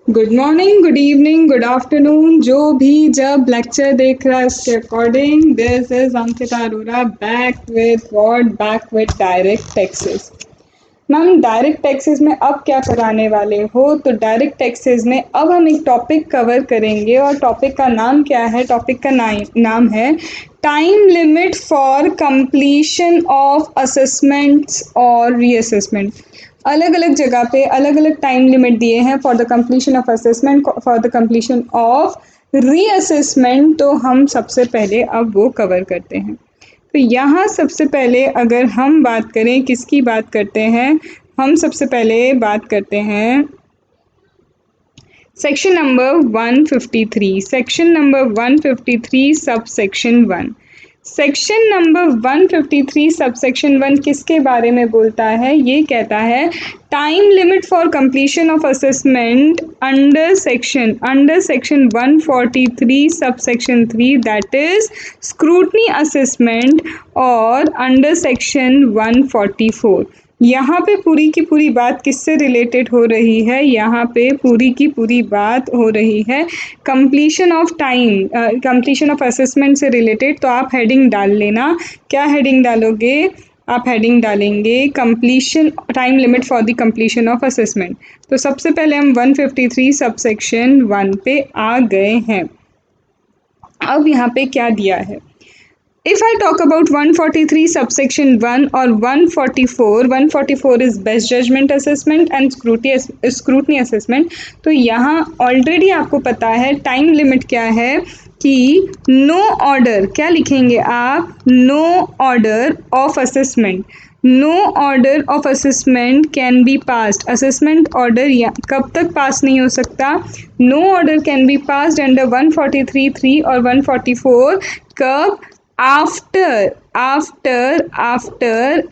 Good morning, good evening, good afternoon, जो भी जब लेक्चर देख रहा है उसके according, this is Ankita Arora back with direct taxes. Ma'am direct taxes में अब क्या कराने वाले हो? तो डायरेक्ट टैक्सेस में अब हम एक टॉपिक कवर करेंगे और टॉपिक का नाम क्या है? टॉपिक का नाम है time limit for completion of assessments और रीअसेसमेंट। अलग अलग जगह पे अलग अलग टाइम लिमिट दिए हैं for the completion of assessment, for the completion of reassessment. तो हम सबसे पहले अब वो कवर करते हैं। तो यहाँ सबसे पहले अगर हम बात करें, किसकी बात करते हैं? हम सबसे पहले बात करते हैं section number 153, section number 153 sub section 1। Section number 153 sub section 1 किसके बारे में बोलता है? ये कहता है time limit for completion of assessment under section 143 sub section 3, that is scrutiny assessment, और अंडर सेक्शन 144। यहाँ पे पूरी की पूरी बात किससे रिलेटेड हो रही है? यहाँ पे पूरी की पूरी बात हो रही है completion of time, completion of assessment से रिलेटेड। तो आप हेडिंग डाल लेना। क्या हेडिंग डालोगे? आप हेडिंग डालेंगे completion time limit for the completion of assessment. तो सबसे पहले हम 153 सबसेक्शन 1 पे आ गए हैं। अब यहाँ पे क्या दिया है? If I talk about 143 subsection 1 or 144 is best judgment assessment and scrutiny assessment। तो यहाँ ऑलरेडी आपको पता है टाइम लिमिट क्या है कि नो ऑर्डर, क्या लिखेंगे आप? No order of assessment, no order of assessment can be passed. Assessment order कब तक पास नहीं हो सकता? No order can be passed under 143(3) और 144 कब? after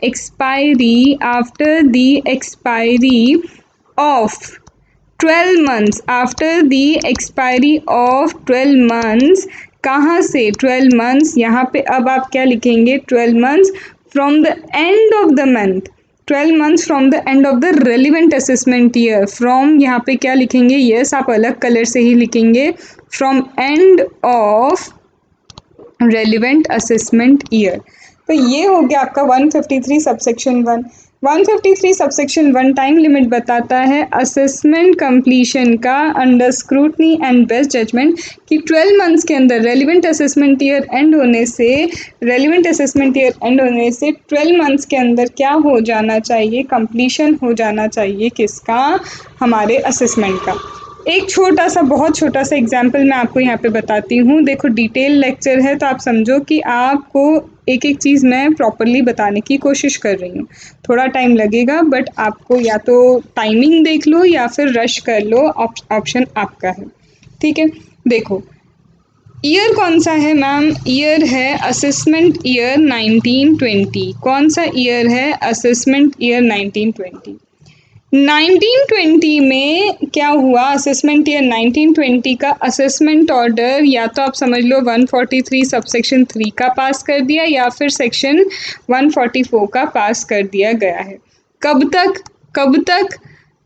expiry, after the expiry of 12 months, after the expiry of 12 months। कहाँ से 12 months? यहाँ पे अब आप क्या लिखेंगे? 12 months from the end of the month, 12 months from the end of the relevant assessment year। from यहाँ पे क्या लिखेंगे? यस, आप अलग कलर से ही लिखेंगे, from end of relevant assessment year. तो ये हो गया आपका 153 सबसेक्शन 1। 153 सबसेक्शन 1 टाइम लिमिट बताता है असेसमेंट कंप्लीशन का under scrutiny and best judgment कि 12 मंथ्स के अंदर रेलिवेंट असेसमेंट ईयर एंड होने से 12 मंथ्स के अंदर क्या हो जाना चाहिए? कंप्लीशन हो जाना चाहिए किसका? हमारे असेसमेंट का। एक छोटा सा, बहुत छोटा सा एग्जाम्पल मैं आपको यहाँ पे बताती हूँ। देखो डिटेल लेक्चर है तो आप समझो कि आपको एक एक चीज़ मैं प्रॉपरली बताने की कोशिश कर रही हूँ। थोड़ा टाइम लगेगा बट आपको या तो टाइमिंग देख लो या फिर रश कर लो, ऑप्शन आपका है। ठीक है, देखो ईयर कौन सा है मैम? ईयर है असेसमेंट ईयर 1920। कौन सा ईयर है? Assessment year 1920। 1920 में क्या हुआ? असेसमेंट ईयर 1920 का असेसमेंट ऑर्डर या तो आप समझ लो 143 सबसेक्शन 3 का पास कर दिया या फिर सेक्शन 144 का पास कर दिया गया है। कब तक? कब तक?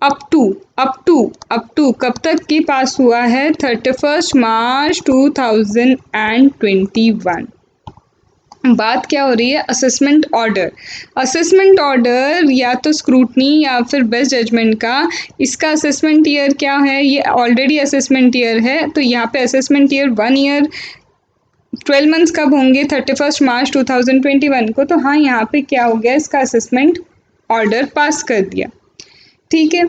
अप टू कब तक की पास हुआ है? 31 मार्च 2021। बात क्या हो रही है? Assessment order. असेसमेंट ऑर्डर या तो स्क्रूटनी या फिर बेस्ट जजमेंट का, इसका असेसमेंट ईयर क्या है? ये ऑलरेडी असेसमेंट ईयर है। तो यहाँ पे असेसमेंट ईयर 1 ईयर 12 मंथ्स कब होंगे? 31 मार्च 2021 को। तो हाँ, यहाँ पे क्या हो गया? इसका असेसमेंट ऑर्डर पास कर दिया। ठीक है,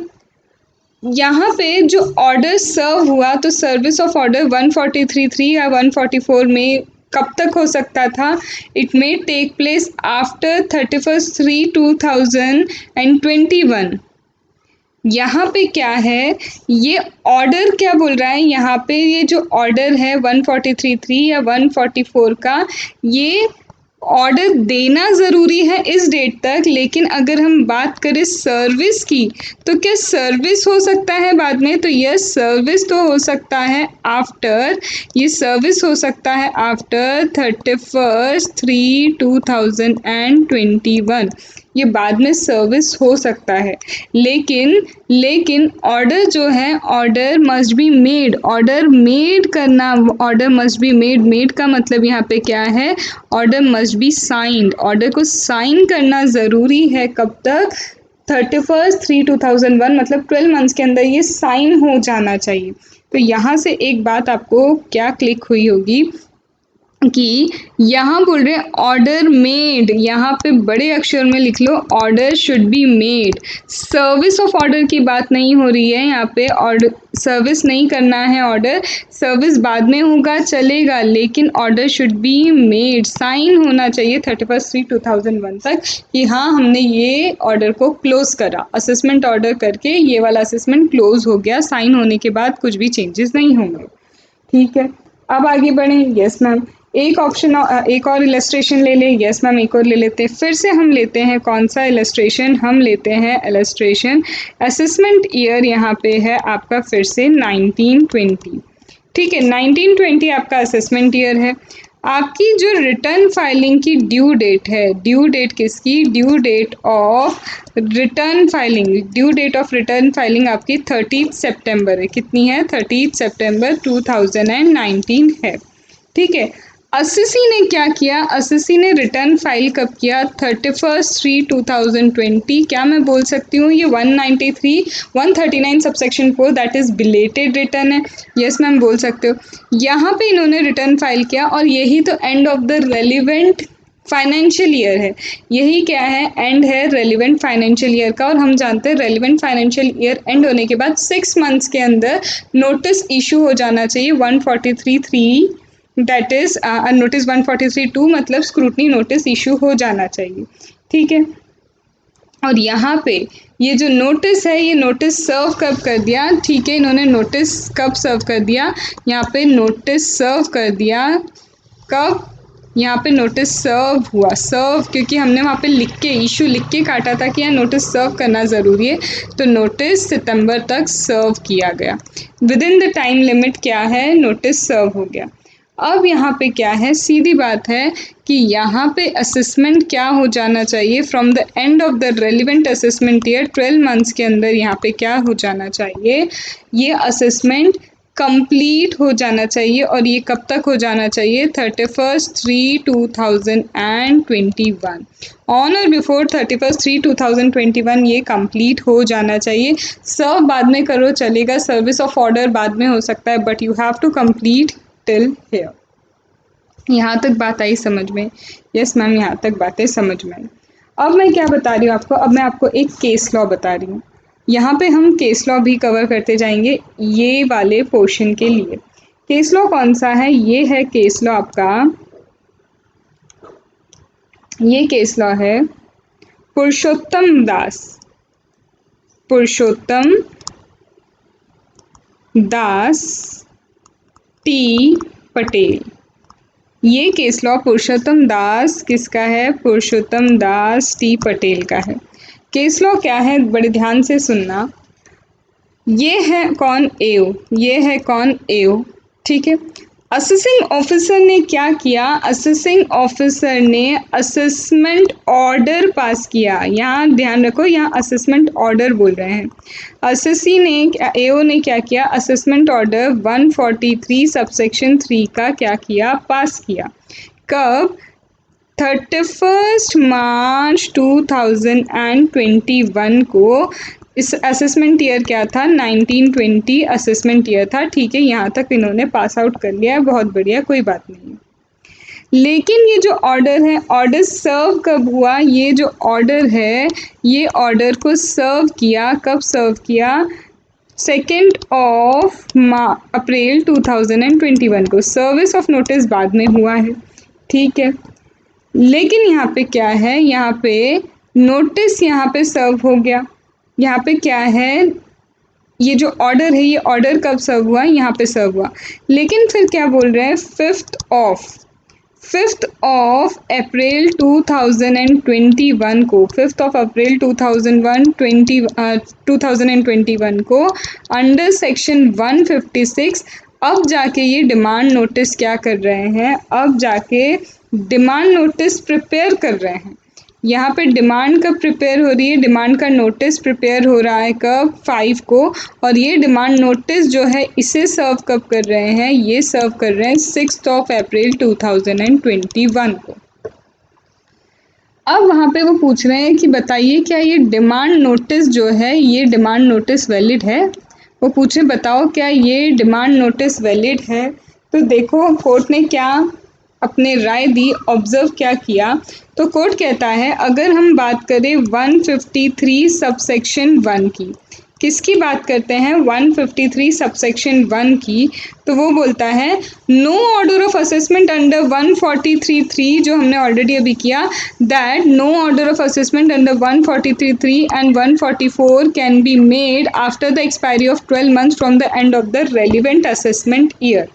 यहाँ पे जो ऑर्डर सर्व हुआ तो सर्विस ऑफ ऑर्डर 143(3) या 144 में कब तक हो सकता था? It may take place after 31/3/2021। यहाँ पे क्या है? ये ऑर्डर क्या बोल रहा है? यहाँ पे ये जो ऑर्डर है 143(3) या 144 का, ये ऑर्डर देना ज़रूरी है इस डेट तक, लेकिन अगर हम बात करें सर्विस की तो क्या सर्विस हो सकता है बाद में? तो यस, सर्विस तो हो सकता है आफ्टर, ये सर्विस हो सकता है आफ्टर 31/3/2021। ये बाद में सर्विस हो सकता है, लेकिन ऑर्डर जो है, order must be made, order made करना, ऑर्डर मस्ट बी मेड का मतलब यहाँ पे क्या है, order must be signed, order को साइन करना ज़रूरी है। कब तक? 31/3/2001, मतलब 12 मंथ्स के अंदर ये साइन हो जाना चाहिए। तो यहाँ से एक बात आपको क्या क्लिक हुई होगी कि यहाँ बोल रहे हैं ऑर्डर मेड, यहाँ पे बड़े अक्षर में लिख लो, order should be made. Service of order की बात नहीं हो रही है यहाँ पे, ऑर्डर सर्विस नहीं करना है, ऑर्डर सर्विस बाद में होगा चलेगा, लेकिन order should be made, sign होना चाहिए 31/3/2001 तक कि हाँ हमने ये ऑर्डर को क्लोज करा, असेसमेंट ऑर्डर करके ये वाला असेसमेंट क्लोज हो गया, साइन होने के बाद कुछ भी चेंजेस नहीं होंगे। ठीक है, अब आगे बढ़ें। यस मैम, एक ऑप्शन, एक और इलस्ट्रेशन ले लें। यस मैम, एक और ले लेते हैं। फिर से हम लेते हैं कौन सा इलस्ट्रेशन, हम लेते हैं इलस्ट्रेशन असेसमेंट ईयर, यहाँ पे है आपका फिर से 1920। ठीक है, 1920 आपका असेसमेंट ईयर है। आपकी जो रिटर्न फाइलिंग की ड्यू डेट है, ड्यू डेट किसकी, due date of return filing, due date of return filing आपकी 30 सितंबर है। कितनी है? 30 सितंबर 2019 है। ठीक है, असेसी ने क्या किया, असेसी ने रिटर्न फाइल कब किया? 31/3/2020। क्या मैं बोल सकती हूँ ये 139 subsection 4 that is belated return है? यस मैम, बोल सकते हो। यहाँ पे इन्होंने रिटर्न फाइल किया और यही तो and of the relevant financial year है। यही क्या है? एंड है रेलिवेंट फाइनेंशियल ईयर का। और हम जानते हैं रेलिवेंट फाइनेंशियल ईयर एंड होने के बाद 6 मंथ्स के अंदर नोटिस इशू हो जाना चाहिए 143(3), दैट इज नोटिस 143(2), मतलब स्क्रूटनी नोटिस इशू हो जाना चाहिए। ठीक है, और यहाँ पे ये जो नोटिस है, ये नोटिस सर्व कब कर दिया? ठीक है, इन्होंने नोटिस कब सर्व कर दिया? यहाँ पे नोटिस सर्व कर दिया कब? यहाँ पे नोटिस सर्व हुआ, सर्व, क्योंकि हमने वहाँ पे लिख के, इशू लिख के काटा था कि यहाँ नोटिस सर्व करना ज़रूरी है, तो नोटिस सितंबर तक सर्व किया गया। With in the time limit क्या है? नोटिस सर्व हो गया। अब यहाँ पे क्या है, सीधी बात है कि यहाँ पे असेसमेंट क्या हो जाना चाहिए, from the end of the relevant assessment year 12 months के अंदर यहाँ पे क्या हो जाना चाहिए, ये असेसमेंट कंप्लीट हो जाना चाहिए। और ये कब तक हो जाना चाहिए? 31/3/2021, ऑन और बिफोर 31/3/2021 ये कंप्लीट हो जाना चाहिए। सर्व बाद में करो चलेगा, सर्विस ऑफ ऑर्डर बाद में हो सकता है, but you have to complete till here. यहाँ तक बात आई समझ में? यस मैम, यहाँ तक बातें समझ में आई। अब मैं क्या बता रही हूँ आपको, अब मैं आपको एक केस लॉ बता रही हूँ। यहाँ पे हम केस लॉ भी कवर करते जाएंगे ये वाले पोर्शन के लिए। केस लॉ कौन सा है? ये है केस लॉ आपका, ये केस लॉ है पुरुषोत्तम दास टी पटेल। ये केस लॉ पुरुषोत्तम दास किसका है? पुरुषोत्तम दास टी पटेल का है। केस लॉ क्या है? बड़े ध्यान से सुनना। ये है कौन? एओ। ये है कौन? एओ। ठीक है, असेसिंग ऑफिसर ने क्या किया? असेसिंग ऑफिसर ने असेसमेंट ऑर्डर पास किया। यहाँ ध्यान रखो, यहाँ असेसमेंट ऑर्डर बोल रहे हैं। असेसी ने, एओ ने क्या किया? असेसमेंट ऑर्डर 143 सबसेक्शन 3 का क्या किया? पास किया। कब? 31 मार्च 2021 को। इस असेसमेंट ईयर क्या था? 1920 असेसमेंट ईयर था। ठीक है, यहाँ तक इन्होंने पास आउट कर लिया है, बहुत बढ़िया, कोई बात नहीं। लेकिन ये जो ऑर्डर है, ऑर्डर सर्व कब हुआ? ये जो ऑर्डर है, ये ऑर्डर को सर्व किया, कब सर्व किया? 2 अप्रैल 2021 को। सर्विस ऑफ नोटिस बाद में हुआ है। ठीक है, लेकिन यहाँ पे क्या है? यहाँ पे नोटिस यहाँ पे सर्व हो गया। यहाँ पे क्या है? ये जो ऑर्डर है, ये ऑर्डर कब सर्व हुआ? यहाँ पे सर्व हुआ। लेकिन फिर क्या बोल रहे हैं? 5th ऑफ अप्रैल 2021 को, 5th ऑफ अप्रैल 2021 को अंडर सेक्शन 156 अब जाके ये डिमांड नोटिस क्या कर रहे हैं? अब जाके डिमांड नोटिस प्रिपेयर कर रहे हैं। यहाँ पे डिमांड कब प्रिपेयर हो रही है, डिमांड का नोटिस प्रिपेयर हो रहा है कब, 5 को, और ये डिमांड नोटिस जो है इसे सर्व कब कर रहे हैं, ये सर्व कर रहे हैं 6 अप्रैल 2021 को। अब वहाँ पे वो पूछ रहे हैं कि बताइए क्या ये डिमांड नोटिस जो है, ये डिमांड नोटिस वैलिड है। वो पूछे बताओ क्या ये डिमांड नोटिस वैलिड है। तो देखो कोर्ट ने क्या अपने राय दी, ऑब्जर्व क्या किया। तो कोर्ट कहता है अगर हम बात करें 153 सबसेक्शन 1 की, किसकी बात करते हैं, 153 सबसेक्शन 1 की, तो वो बोलता है no order of assessment under 143(3) जो हमने ऑलरेडी अभी किया, that no order of assessment under 143(3) and 144 can be made after the expiry of 12 months from the end of the relevant assessment year.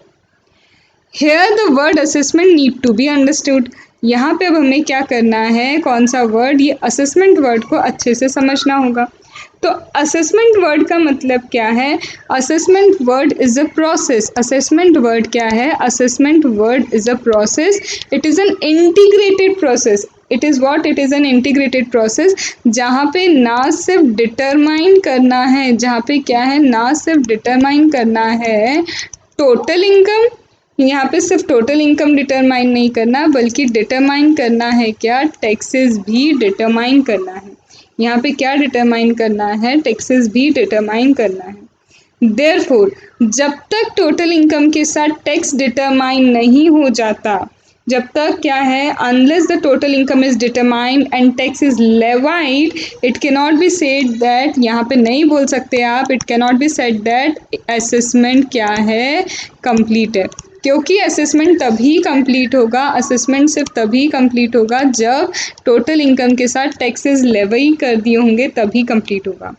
Here the word assessment need to be understood. यहाँ पे अब हमें क्या करना है, कौन सा word, ये असेसमेंट वर्ड को अच्छे से समझना होगा। तो असेसमेंट वर्ड का मतलब क्या है, assessment word is a process. Assessment word क्या है, assessment word is a process, it is an integrated process. It is what, it is an integrated process जहाँ पे ना सिर्फ डिटरमाइन करना है, जहाँ पे क्या है, ना सिर्फ डिटरमाइन करना है टोटल इनकम, यहाँ पे सिर्फ टोटल इनकम डिटरमाइन नहीं करना बल्कि डिटरमाइन करना है क्या, टैक्सेस भी डिटरमाइन करना है। यहाँ पे क्या डिटरमाइन करना है, टैक्सेस भी डिटरमाइन करना है। देयरफॉर जब तक टोटल इनकम के साथ टैक्स डिटरमाइन नहीं हो जाता, जब तक क्या है, unless the total income is determined and tax is levied, it can not be said that, यहाँ पे नहीं बोल सकते आप, it can not be said that assessment क्या है, कंप्लीट है। क्योंकि असेसमेंट तभी कंप्लीट होगा, असेसमेंट सिर्फ तभी कंप्लीट होगा जब टोटल इनकम के साथ टैक्सेस लेवी कर दिए होंगे, तभी कंप्लीट होगा।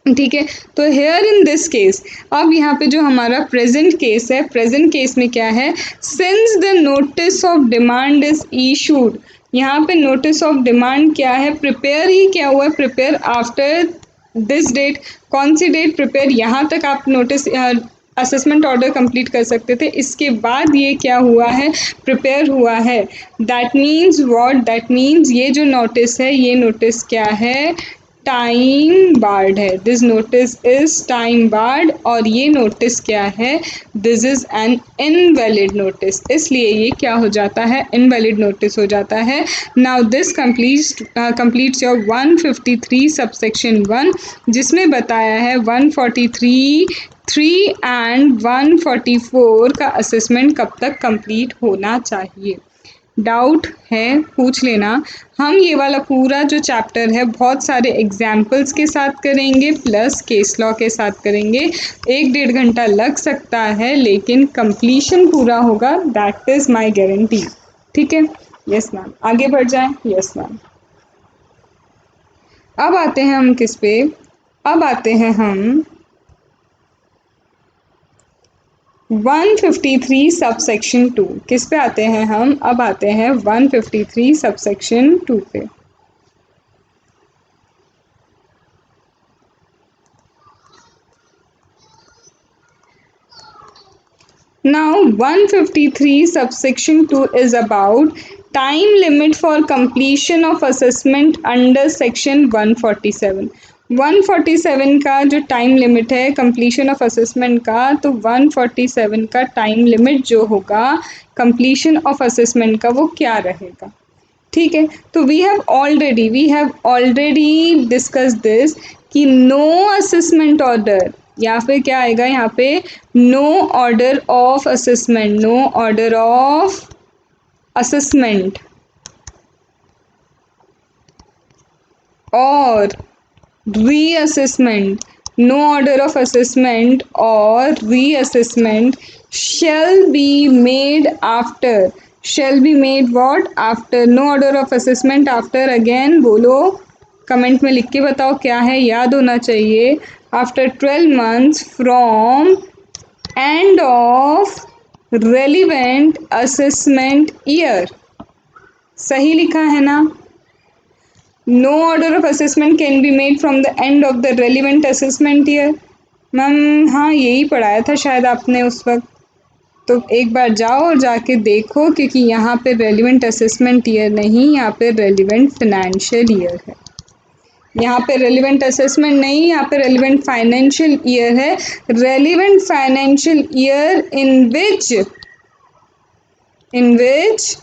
ठीक है, तो हेयर इन दिस केस, अब यहाँ पे जो हमारा प्रेजेंट केस है, प्रेजेंट केस में क्या है, since the notice of demand is issued, यहाँ पे नोटिस ऑफ डिमांड क्या है, प्रिपेयर ही क्या हुआ है, प्रिपेयर आफ्टर दिस डेट। कौन सी डेट, प्रिपेयर यहाँ तक आप नोटिस असेसमेंट ऑर्डर कंप्लीट कर सकते थे, इसके बाद ये क्या हुआ है, प्रिपेयर हुआ है। That means what, that means ये जो नोटिस है, ये नोटिस क्या है, टाइम बार्ड है। This notice is time barred, और ये नोटिस क्या है, this is an invalid notice, इसलिए ये क्या हो जाता है, इनवैलिड नोटिस हो जाता है। Now this completes your 153 subsection 1, जिसमें बताया है 143(3) एंड 144 का असेसमेंट कब तक कंप्लीट होना चाहिए। डाउट है पूछ लेना। हम ये वाला पूरा जो चैप्टर है बहुत सारे एग्जाम्पल्स के साथ करेंगे प्लस केस लॉ के साथ करेंगे। 1-1.5 घंटा लग सकता है लेकिन कंप्लीशन पूरा होगा, दैट इज़ माय गारंटी। ठीक है, यस मैम, आगे बढ़ जाएं। यस मैम, अब आते हैं हम किस पे, अब आते हैं हम 153 सबसेक्शन 2। किस पे आते हैं हम, अब आते हैं 153 सबसेक्शन 2 पे। Now 153 subsection 2 is about time limit for completion of assessment under section 147। 147 का जो टाइम लिमिट है कंप्लीशन ऑफ असेसमेंट का, तो 147 का टाइम लिमिट जो होगा कंप्लीशन ऑफ असेसमेंट का वो क्या रहेगा। ठीक है, तो we have already discuss this कि नो असेसमेंट ऑर्डर, या फिर क्या आएगा यहाँ पे, no order of assessment, no order of assessment और reassessment, no order of assessment or reassessment shall be made after, shall be made what, after, no order of assessment after, again बोलो comment में लिख के बताओ क्या है, याद होना चाहिए, after 12 months from end of relevant assessment year. सही लिखा है ना, no order of assessment can be made from the end of the relevant assessment year. Ma'am हाँ, यही पढ़ाया था शायद आपने उस वक्त। तो एक बार जाओ और जाके देखो, क्योंकि यहाँ पे रेलिवेंट असेसमेंट ईयर नहीं, यहाँ पे रेलिवेंट फाइनेंशियल ईयर है। यहाँ पे रेलिवेंट असेसमेंट नहीं, यहाँ पे रेलिवेंट फाइनेंशियल ईयर है। Relevant financial year in which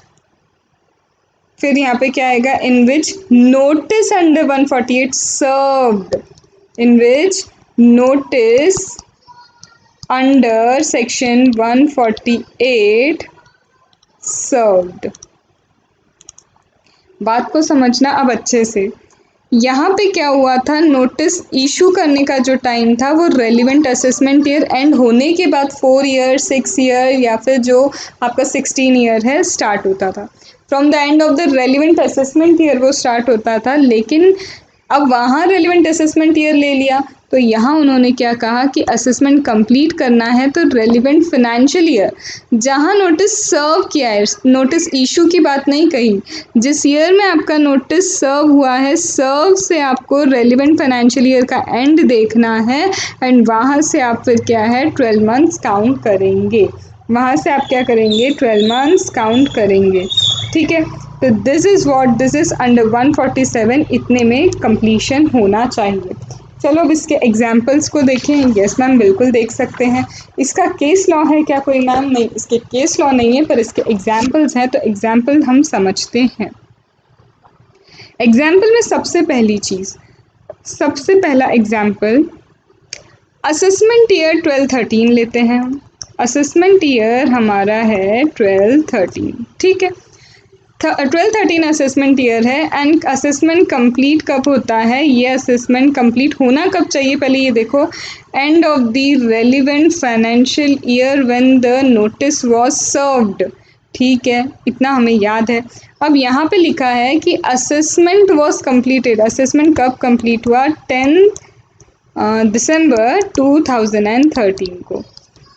फिर यहाँ पे क्या आएगा, in which notice under 148 served, in which notice under section 148 served. बात को समझना अब अच्छे से। यहाँ पे क्या हुआ था, नोटिस इशू करने का जो टाइम था वो रेलिवेंट असेसमेंट ईयर एंड होने के बाद 4 ईयर 6 ईयर या फिर जो आपका 16 ईयर है स्टार्ट होता था। From the end of the relevant assessment year वो स्टार्ट होता था, लेकिन अब वहाँ रेलिवेंट असेसमेंट ईयर ले लिया, तो यहाँ उन्होंने क्या कहा कि असेसमेंट कंप्लीट करना है तो रेलिवेंट फाइनेंशियल ईयर, जहाँ नोटिस सर्व किया है, नोटिस इशू की बात नहीं कही, जिस ईयर में आपका नोटिस सर्व हुआ है, सर्व से आपको रेलिवेंट फाइनेंशियल ईयर का एंड देखना है एंड वहाँ से आप फिर क्या है 12 मंथ्स काउंट करेंगे, वहाँ से आप क्या करेंगे 12 मंथ्स काउंट करेंगे। ठीक है, तो दिस इज़ अंडर 147, इतने में कंप्लीशन होना चाहिए। चलो अब इसके एग्जाम्पल्स को देखें। यस मैम, बिल्कुल देख सकते हैं। इसका केस लॉ है क्या कोई मैम? नहीं, इसके केस लॉ नहीं है, पर इसके एग्जाम्पल्स हैं, तो एग्जाम्पल हम समझते हैं। एग्जाम्पल में सबसे पहला एग्जाम्पल असेसमेंट ईयर 12-13 लेते हैं। असेसमेंट ईयर हमारा है 12-13, ठीक है। 12-13 असेसमेंट ईयर है एंड असेसमेंट कंप्लीट कब होता है, ये असेसमेंट कंप्लीट होना कब चाहिए, पहले ये देखो, and of the relevant financial year when the notice was served. ठीक है, इतना हमें याद है। अब यहाँ पे लिखा है कि असेसमेंट वाज कंप्लीटेड, असेसमेंट कब कंप्लीट हुआ, 10 दिसंबर 2013 को।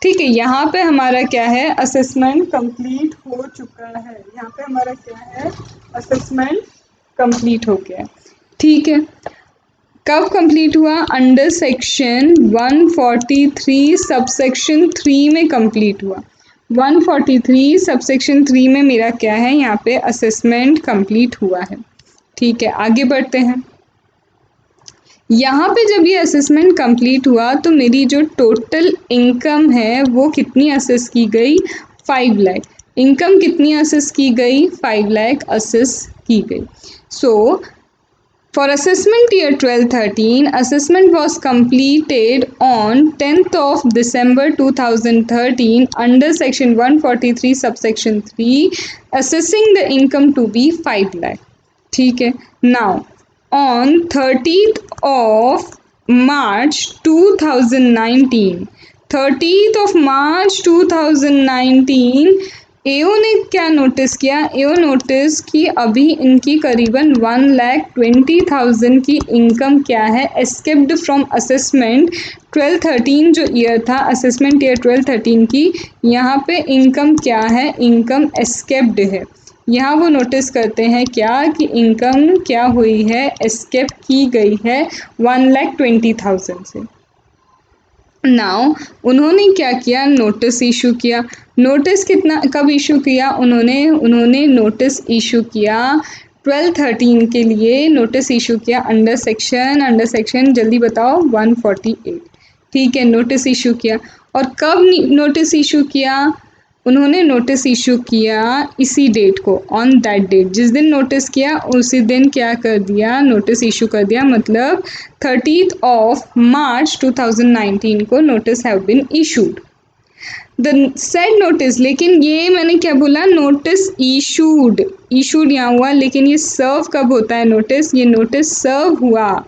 ठीक है, यहाँ पे हमारा क्या है, असेसमेंट कंप्लीट हो चुका है, यहाँ पे हमारा क्या है, असेसमेंट कंप्लीट हो गया। ठीक है, कब कंप्लीट हुआ, अंडर सेक्शन 143 सबसेक्शन 3 में कंप्लीट हुआ। 143 सबसेक्शन 3 में मेरा क्या है, यहाँ पे असेसमेंट कंप्लीट हुआ है। ठीक है, आगे बढ़ते हैं। यहाँ पे जब ये असेसमेंट कंप्लीट हुआ तो मेरी जो टोटल इनकम है वो कितनी असेस की गई, 5 लाख। इनकम कितनी असेस की गई, 5 लाख असेस की गई। So for assessment year 12-13 assessment was completed on 10th of December 2013 under section 143 subsection 3 assessing the income to be 5 lakh। ठीक है, now on 30th of March 2019, 30th of March 2019 एओ ने क्या notice किया, एओ notice कि अभी इनकी करीबन 1,20,000 की इनकम क्या है, एस्केप्ड फ्रॉम असेसमेंट 12-13 जो ईयर था, असेसमेंट ईयर 12-13 की, यहाँ पे इनकम क्या है, इनकम एस्केप्ड है। यहाँ वो नोटिस करते हैं क्या कि इनकम क्या हुई है, एस्केप की गई है 1,20,000 से। नाउ उन्होंने क्या किया, नोटिस इशू किया। नोटिस कितना कब इशू किया उन्होंने नोटिस इशू किया 12-13 के लिए, नोटिस इशू किया अंडर सेक्शन जल्दी बताओ 148। ठीक है, नोटिस इशू किया। और कब नोटिस इशू किया, उन्होंने नोटिस इशू किया इसी डेट को, ऑन दैट डेट, जिस दिन नोटिस किया उसी दिन क्या कर दिया, नोटिस इशू कर दिया, मतलब 30th of March 2019 को notice have been issued. The said notice, लेकिन ये मैंने क्या बोला, नोटिस इशूड यहाँ हुआ, लेकिन ये सर्व कब होता है नोटिस, ये नोटिस सर्व हुआ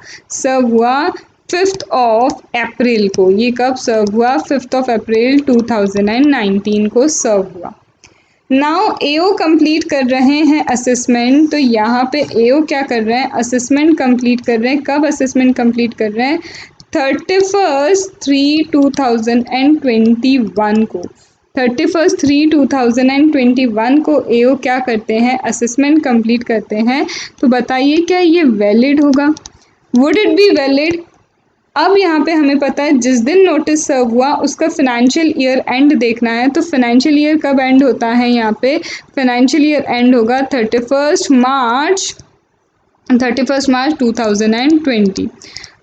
5th of April को। ये कब सर्व हुआ, 5th of April 2019 को सर्व हुआ। नाउ एओ कंप्लीट कर रहे हैं असेसमेंट, तो यहाँ पे एओ क्या कर रहे हैं, असेसमेंट कंप्लीट कर रहे हैं। कब असेसमेंट कंप्लीट कर रहे हैं, 31/3/2021 को। 31/3/2021 को एओ क्या करते हैं, असेसमेंट कंप्लीट करते हैं। तो बताइए क्या ये वैलिड होगा, वुड इट बी वैलिड, अब यहाँ पे हमें पता है जिस दिन नोटिस सर्व हुआ उसका फाइनेंशियल ईयर एंड देखना है, तो फाइनेंशियल ईयर कब एंड होता है, यहाँ पे फाइनेंशियल ईयर एंड होगा 31 मार्च 2020।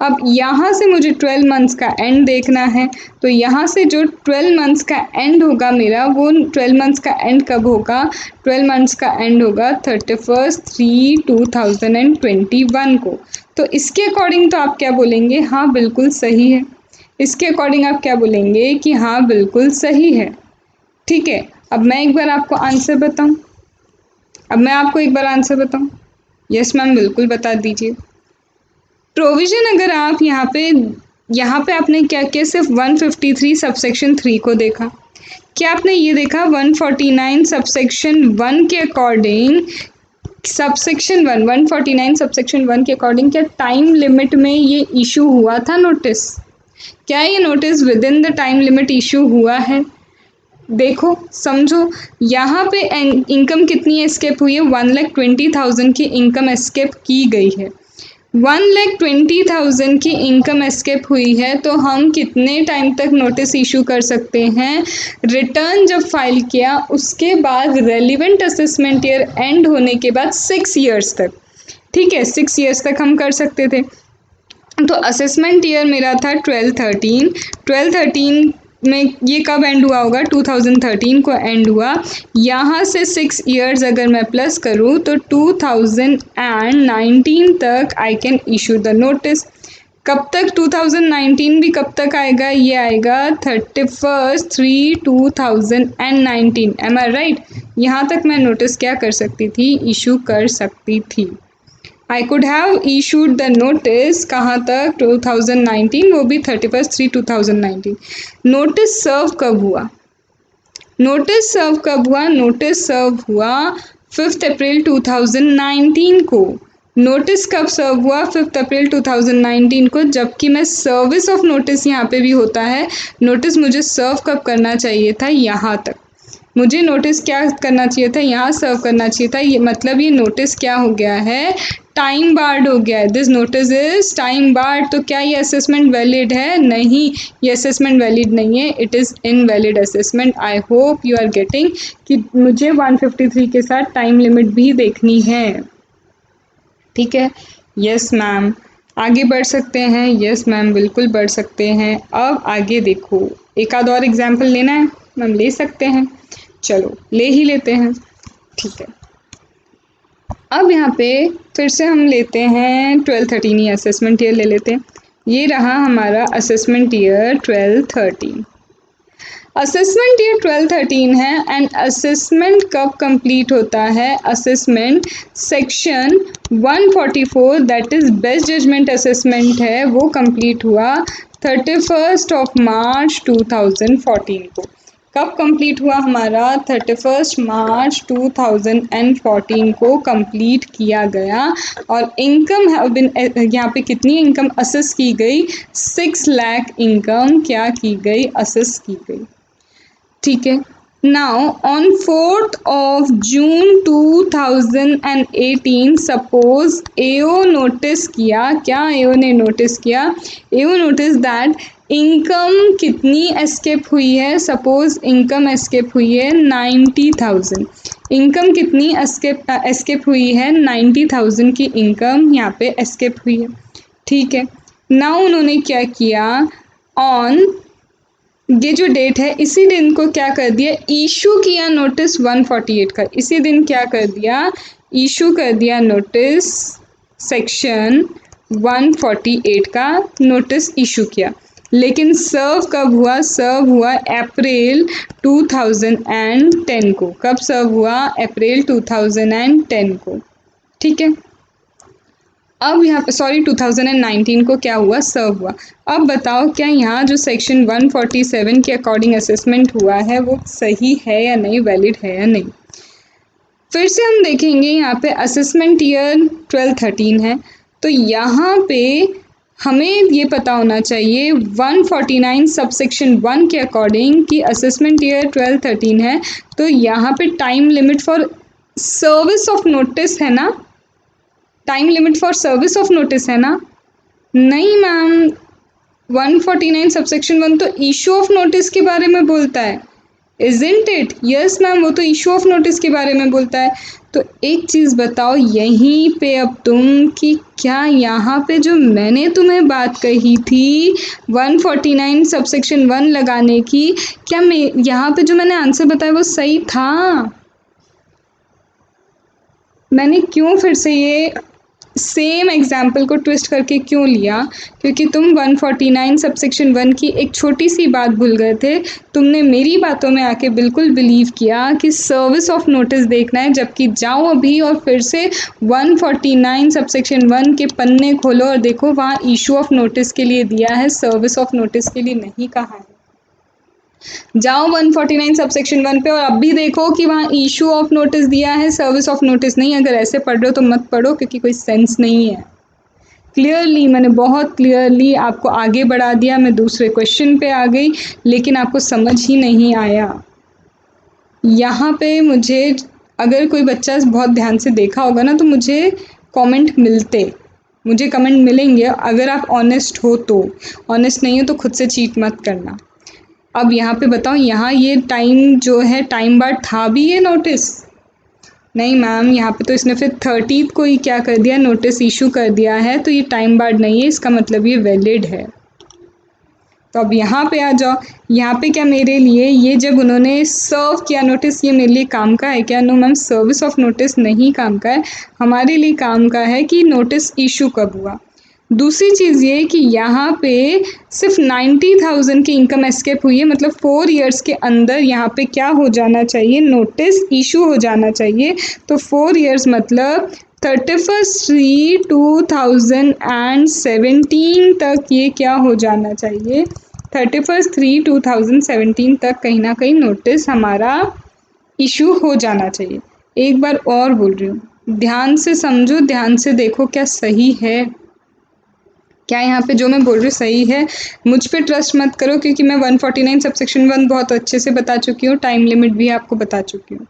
अब यहाँ से मुझे 12 मंथ्स का एंड देखना है, तो यहाँ से जो 12 मंथ्स का एंड होगा मेरा, वो 12 मंथ्स का एंड कब होगा, 12 मंथ्स का एंड होगा 31/3/2021 को। तो इसके अकॉर्डिंग तो आप क्या बोलेंगे, हाँ बिल्कुल सही है। इसके अकॉर्डिंग आप क्या बोलेंगे कि हाँ बिल्कुल सही है। ठीक है, अब मैं एक बार आपको आंसर बताऊं, यस मैम बिल्कुल बता दीजिए। प्रोविजन अगर आप यहाँ पे आपने क्या किया, सिर्फ 153 सबसेक्शन 3 को देखा। क्या आपने ये देखा 149 सबसेक्शन 1 के अकॉर्डिंग, सबसेक्शन 1 149 सबसेक्शन 1 के अकॉर्डिंग क्या टाइम लिमिट में ये इशू हुआ था नोटिस? क्या ये notice with in the time limit issue हुआ है? देखो समझो, यहाँ पे इनकम कितनी एस्केप हुई है, 1,20,000 की इनकम एस्केप की गई है। 1,20,000 की इनकम एस्केप हुई है, तो हम कितने टाइम तक नोटिस इशू कर सकते हैं, रिटर्न जब फाइल किया उसके बाद रेलिवेंट असेसमेंट ईयर एंड होने के बाद 6 ईयर्स तक। ठीक है, 6 ईयर्स तक हम कर सकते थे। तो असेसमेंट ईयर मेरा था 12/13 में, ये कब एंड हुआ होगा, 2013 को एंड हुआ। यहाँ से 6 ईयर्स अगर मैं प्लस करूँ तो 2019 तक I can issue the notice. कब तक 2019 भी कब तक आएगा, ये आएगा 31/3/2019। एम आई राइट? यहाँ तक मैं नोटिस क्या कर सकती थी, इशू कर सकती थी। I could have issued the notice कहाँ तक, 2019, वो भी 31/3/2019। नोटिस सर्व कब हुआ, नोटिस सर्व हुआ 5 अप्रैल 2019 को। नोटिस कब सर्व हुआ, 5 अप्रैल 2019 को, जबकि मैं सर्विस ऑफ नोटिस यहाँ पे भी होता है। नोटिस मुझे सर्व कब करना चाहिए था, यहाँ तक। मुझे नोटिस क्या करना चाहिए था, यहाँ सर्व करना चाहिए था। ये मतलब ये नोटिस क्या हो गया है, टाइम बार्ड हो गया है। This notice is time barred. तो क्या ये असेसमेंट वैलिड है? नहीं, ये असेसमेंट वैलिड नहीं है, it is invalid assessment. I hope you are getting कि मुझे 153 के साथ टाइम लिमिट भी देखनी है। ठीक है, यस मैम आगे बढ़ सकते हैं, यस मैम बिल्कुल बढ़ सकते हैं। अब आगे देखो, एक आध और एग्जाम्पल लेना है मैम, ले सकते हैं, चलो ले ही लेते हैं। ठीक है, अब यहाँ पे फिर से हम लेते हैं 12/13 ही असेसमेंट ईयर ले लेते हैं। ये रहा हमारा असेसमेंट ईयर 12/13। असेसमेंट ईयर 12/13 है एंड असेसमेंट कब कंप्लीट होता है, assessment section 144 that is best judgment assessment है, वो कंप्लीट हुआ 31 मार्च 2014 को। कब कंप्लीट हुआ हमारा, 31 मार्च 2014 को कंप्लीट किया गया। और इनकम यहाँ पे कितनी इनकम असेस की गई, 6 लाख इनकम क्या की गई, असेस की गई। ठीक है, now on 4 June 2018 suppose AO notice किया, क्या एओ ने नोटिस किया, एओ नोटिस दैट इनकम कितनी एस्केप हुई है, सपोज इनकम एस्केप हुई है 90,000। इनकम कितनी एस्केप हुई है, 90,000 की इनकम यहाँ पे एस्केप हुई है। ठीक है, नाउ उन्होंने क्या किया, ऑन ये जो डेट है इसी दिन को क्या कर दिया, इशू किया नोटिस 148 का। इसी दिन क्या कर दिया, इशू कर दिया नोटिस सेक्शन 148 का नोटिस इशू किया। लेकिन सर्व कब हुआ, सर्व हुआ अप्रैल 2010 को। कब सर्व हुआ, अप्रैल 2010 को। ठीक है, अब यहाँ पे 2019 को क्या हुआ, सर्व हुआ। अब बताओ क्या यहाँ जो सेक्शन 147 के अकॉर्डिंग असेसमेंट हुआ है वो सही है या नहीं, वैलिड है या नहीं। फिर से हम देखेंगे यहाँ पे असेसमेंट ईयर 12/13 है, तो यहाँ पे हमें ये पता होना चाहिए 149 सबसेक्शन 1 के अकॉर्डिंग कि असेसमेंट ईयर 12/13 है, तो यहाँ पे time limit for service of notice है ना, time limit for service of notice है ना, नहीं मैम 149 सबसेक्शन 1 तो इशू ऑफ नोटिस के बारे में बोलता है, इजंट इट? यस मैम, वो तो इशू ऑफ नोटिस के बारे में बोलता है। तो एक चीज़ बताओ यहीं पे अब तुम कि क्या यहाँ पे जो मैंने तुम्हें बात कही थी 149 सबसेक्शन 1 लगाने की, क्या मैं यहाँ पे जो मैंने आंसर बताया वो सही था? मैंने क्यों फिर से ये सेम एग्जाम्पल को ट्विस्ट करके क्यों लिया? क्योंकि तुम 149 सबसेक्शन 1 की एक छोटी सी बात भूल गए थे। तुमने मेरी बातों में आके बिल्कुल बिलीव किया कि सर्विस ऑफ नोटिस देखना है, जबकि जाओ अभी और फिर से 149 सबसेक्शन 1 के पन्ने खोलो और देखो वहाँ इशू ऑफ नोटिस के लिए दिया है, सर्विस ऑफ नोटिस के लिए नहीं कहा है। जाओ 149 सबसेक्शन 1 पे और अब भी देखो कि वहाँ इशू ऑफ नोटिस दिया है, सर्विस ऑफ नोटिस नहीं। अगर ऐसे पढ़ रहे हो तो मत पढ़ो, क्योंकि कोई सेंस नहीं है। क्लियरली मैंने बहुत क्लियरली आपको आगे बढ़ा दिया, मैं दूसरे क्वेश्चन पे आ गई, लेकिन आपको समझ ही नहीं आया। यहाँ पे मुझे, अगर कोई बच्चा बहुत ध्यान से देखा होगा ना तो मुझे कमेंट मिलेंगे, अगर आप ऑनेस्ट हो तो। ऑनेस्ट नहीं हो तो खुद से चीट मत करना। अब यहाँ पे बताओ, यहाँ ये टाइम जो है टाइम बार था भी ये नोटिस? नहीं मैम, यहाँ पे तो इसने फिर 30th को ही क्या कर दिया, नोटिस इशू कर दिया है, तो ये टाइम बार्ड नहीं है, इसका मतलब ये वैलिड है। तो अब यहाँ पे आ जाओ, यहाँ पे क्या मेरे लिए ये जब उन्होंने सर्व किया नोटिस, ये मेरे लिए काम का है क्या? No ma'am, service of notice नहीं काम का है। हमारे लिए काम का है कि नोटिस इशू कब हुआ। दूसरी चीज़ ये कि यहाँ पे सिर्फ 90,000 की इनकम एस्केप हुई है, मतलब 4 इयर्स के अंदर यहाँ पे क्या हो जाना चाहिए, नोटिस इशू हो जाना चाहिए। तो 4 इयर्स मतलब 31/3/2017 तक ये क्या हो जाना चाहिए, 31/3/2017 तक कहीं ना कहीं नोटिस हमारा इशू हो जाना चाहिए। एक बार और बोल रही हूँ, ध्यान से समझो, ध्यान से देखो क्या सही है, क्या यहाँ पे जो मैं बोल रही हूँ सही है। मुझ पे ट्रस्ट मत करो, क्योंकि मैं 149 सबसेक्शन 1 बहुत अच्छे से बता चुकी हूँ, टाइम लिमिट भी आपको बता चुकी हूँ।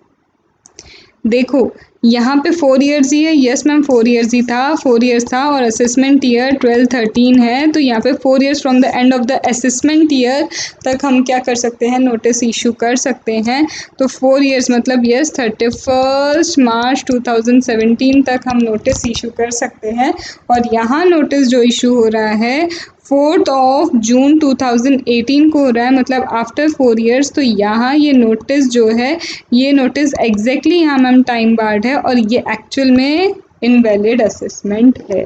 देखो यहाँ पे 4 इयर्स ही है, यस मैम 4 इयर्स ही था, 4 इयर्स था, और असेसमेंट ईयर 12-13 है, तो यहाँ पे 4 years from the end of the assessment year तक हम क्या कर सकते हैं, नोटिस इशू कर सकते हैं। तो 4 इयर्स मतलब यस 31 मार्च 2017 तक हम नोटिस इशू कर सकते हैं। और यहाँ नोटिस जो इशू हो रहा है 4 जून 2018 को हो रहा है, मतलब आफ्टर 4 इयर्स। तो यहाँ ये नोटिस जो है, ये नोटिस एग्जैक्टली यहाँ मैम टाइम बार्ड है, और ये एक्चुअल में इनवैलिड असेसमेंट है।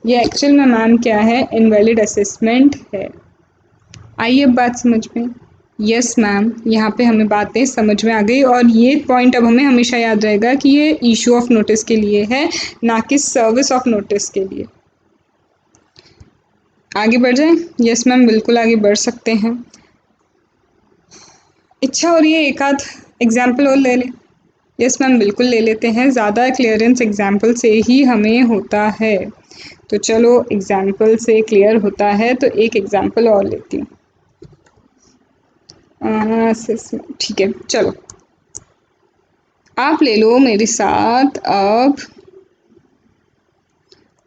ये एक्चुअल में मैम क्या है, इनवैलिड असेसमेंट है। आइए अब बात समझ में। यस मैम, यहाँ पे हमें बातें समझ में आ गई, और ये पॉइंट अब हमें हमेशा याद रहेगा कि ये इशू ऑफ नोटिस के लिए है, ना कि सर्विस ऑफ नोटिस के लिए। आगे बढ़ जाएं? यस मैम, बिल्कुल आगे बढ़ सकते हैं। इच्छा हो रही है एक आध एग्जाम्पल और ले लें? यस मैम, बिल्कुल ले लेते हैं, ज़्यादा क्लियरेंस एग्जाम्पल से ही हमें होता है। तो चलो, एग्जाम्पल से क्लियर होता है, तो एक एग्जाम्पल और लेती हूँ। ठीक है, चलो आप ले लो मेरे साथ। अब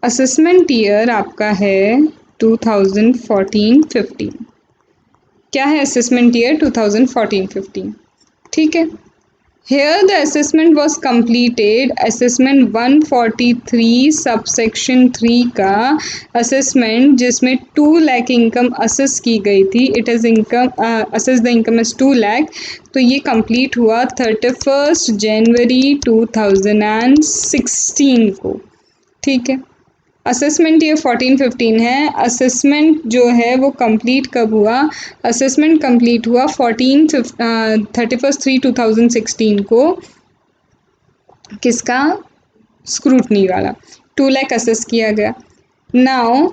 असेसमेंट ईयर आपका है 2014-15। क्या है असेसमेंट ईयर 2014-15? ठीक है। Here the assessment was completed. Assessment 143 subsection 3 का assessment जिसमें 2 लाख इनकम असेस की गई थी, it is income assess the income as 2 lakh, तो ये कंप्लीट हुआ 31 जनवरी 2016 को। ठीक है, असेसमेंट ये 14-15 है। असेसमेंट जो है वो कंप्लीट कब हुआ, असेसमेंट कंप्लीट हुआ 31/3/2016 को। किसका? स्क्रूटनी वाला। 2 लाख असेस किया गया। नाउ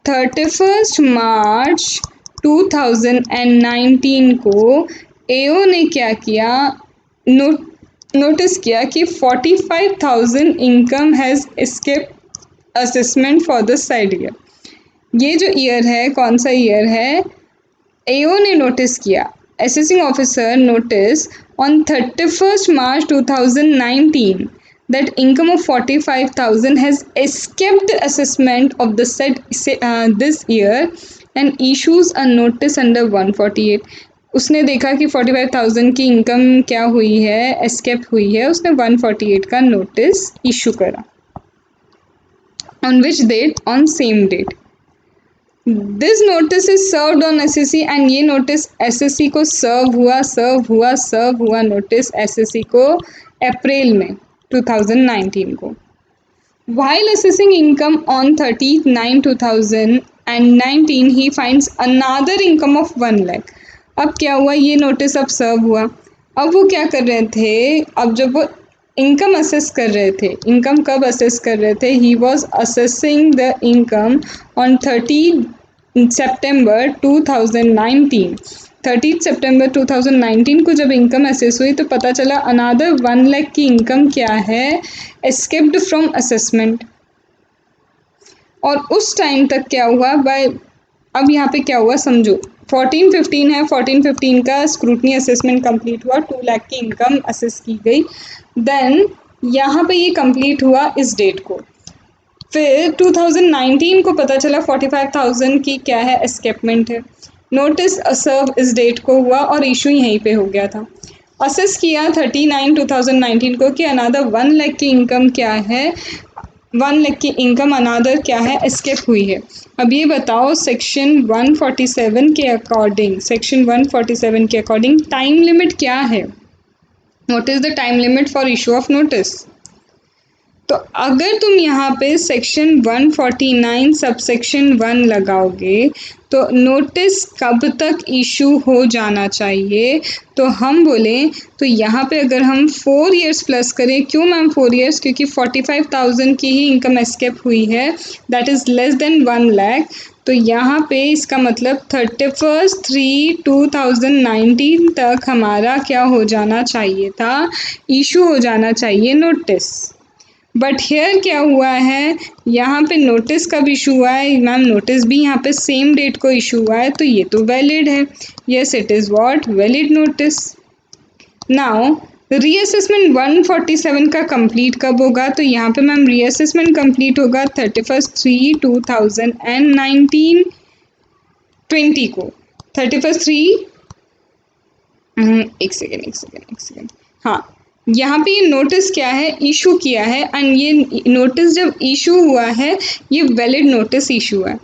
31 मार्च 2019 को एओ ने क्या किया, नोटिस किया कि 45,000 income has escaped assessment for this side year. ये जो ईयर है, कौन सा ईयर है? एओ ने नोटिस किया, assessing officer notice on 31 March 2019 that income of 45,000 has escaped assessment of the said this year and issues a notice under 148। उसने देखा कि 45,000 की इनकम क्या हुई है, एस्केप हुई है, उसने 148 का नोटिस इशू करा। On which date? On same date. This notice is served on SSC and ये नोटिस एसएससी को सर्व हुआ नोटिस एसएससी को अप्रैल में 2019 को। While assessing income on 30/9/2019, he finds another income of 1 lakh। अब क्या हुआ, ये नोटिस अब सर्व हुआ। अब वो क्या कर रहे थे, अब जब वो इनकम असेस कर रहे थे, इनकम कब असेस कर रहे थे, he was assessing the income on 30 सितंबर 2019। 30 सितंबर 2019 को जब इनकम असेस हुई तो पता चला अनादर 1 लाख की इनकम क्या है, एस्केप्ड फ्रॉम असेसमेंट। और उस टाइम तक क्या हुआ बाय, अब यहाँ पे क्या हुआ समझो, 14-15 है, 14-15 का स्क्रूटनी असेसमेंट कंप्लीट हुआ, 2 लाख की इनकम असेस की गई। देन यहाँ पे ये कंप्लीट हुआ इस डेट को। फिर 2019 को पता चला 45,000 की क्या है, एस्केपमेंट है। नोटिस सर्व इस डेट को हुआ और इशू यहीं पे हो गया था। असेस किया 30/9/2019 को कि अनादर 1 लाख की इनकम क्या है, 1 लाख की इनकम अनादर क्या है, एस्केप हुई है। अब ये बताओ सेक्शन 147 के अकॉर्डिंग, सेक्शन 147 के अकॉर्डिंग टाइम लिमिट क्या है? What is the time limit for issue of notice? तो अगर तुम यहाँ पे सेक्शन 149 सबसेक्शन 1 लगाओगे तो नोटिस कब तक इशू हो जाना चाहिए, तो हम बोले तो यहाँ पे अगर हम 4 इयर्स प्लस करें, क्यों मैम 4 इयर्स? क्योंकि 45,000 की ही इनकम एस्केप हुई है, that is less than 1 lakh. तो यहाँ पे इसका मतलब 31/3/2019 तक हमारा क्या हो जाना चाहिए था, इशू हो जाना चाहिए नोटिस। बट हेयर क्या हुआ है, यहाँ पे नोटिस कब इशू हुआ है मैम? नोटिस भी यहाँ पे सेम डेट को इशू हुआ है, तो ये तो वैलिड है। Yes it is what, valid notice. Now reassessment 147 का कंप्लीट कब होगा? तो यहाँ पे मैम रीअसेसमेंट कंप्लीट होगा 31/3/2019 20 को। 31/3 एक सेकेंड हाँ, यहाँ पे ये नोटिस क्या है, इशू किया है, एंड ये नोटिस जब इशू हुआ है ये वैलिड नोटिस इशू है।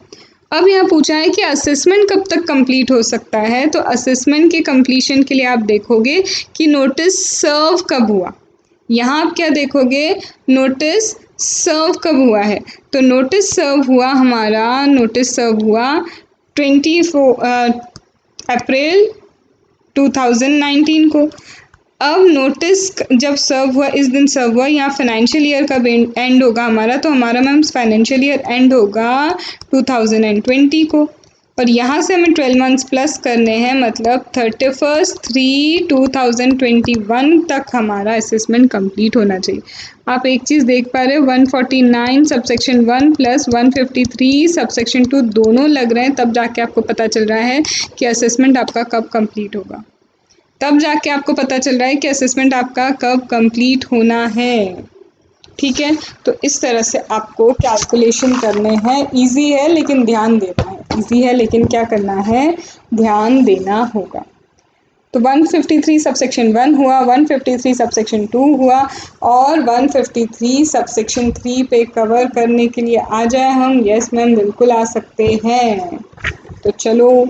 अब यहाँ पूछा है कि असेसमेंट कब तक कंप्लीट हो सकता है, तो असेसमेंट के कंप्लीशन के लिए आप देखोगे कि नोटिस सर्व कब हुआ। यहाँ आप क्या देखोगे, नोटिस सर्व कब हुआ है, तो नोटिस सर्व हुआ हमारा, नोटिस सर्व हुआ 24 अप्रैल 2019 को। अब नोटिस जब सर्व हुआ, इस दिन सर्व हुआ, यहाँ फाइनेंशियल ईयर कब एंड होगा हमारा, तो हमारा मैम फाइनेंशियल ईयर एंड होगा 2020 को। और यहाँ से हमें 12 मंथ्स प्लस करने हैं, मतलब 31/3/2021 तक हमारा असेसमेंट कंप्लीट होना चाहिए। आप एक चीज़ देख पा रहे हो, 149 सबसेक्शन 1 प्लस 153 सबसेक्शन 2 दोनों लग रहे हैं, तब जाके आपको पता चल रहा है कि असेसमेंट आपका कब कंप्लीट होगा, तब जाके आपको पता चल रहा है कि असेसमेंट आपका कब कंप्लीट होना है। ठीक है, तो इस तरह से आपको कैलकुलेशन करने हैं। इजी है लेकिन ध्यान देना है, इजी है लेकिन क्या करना है, ध्यान देना होगा। तो 153 सबसेक्शन 1 हुआ, 153 सबसेक्शन 2 हुआ, और 153 सबसेक्शन 3 पे कवर करने के लिए आ जाए हम। यस मैम बिल्कुल आ सकते हैं। तो चलो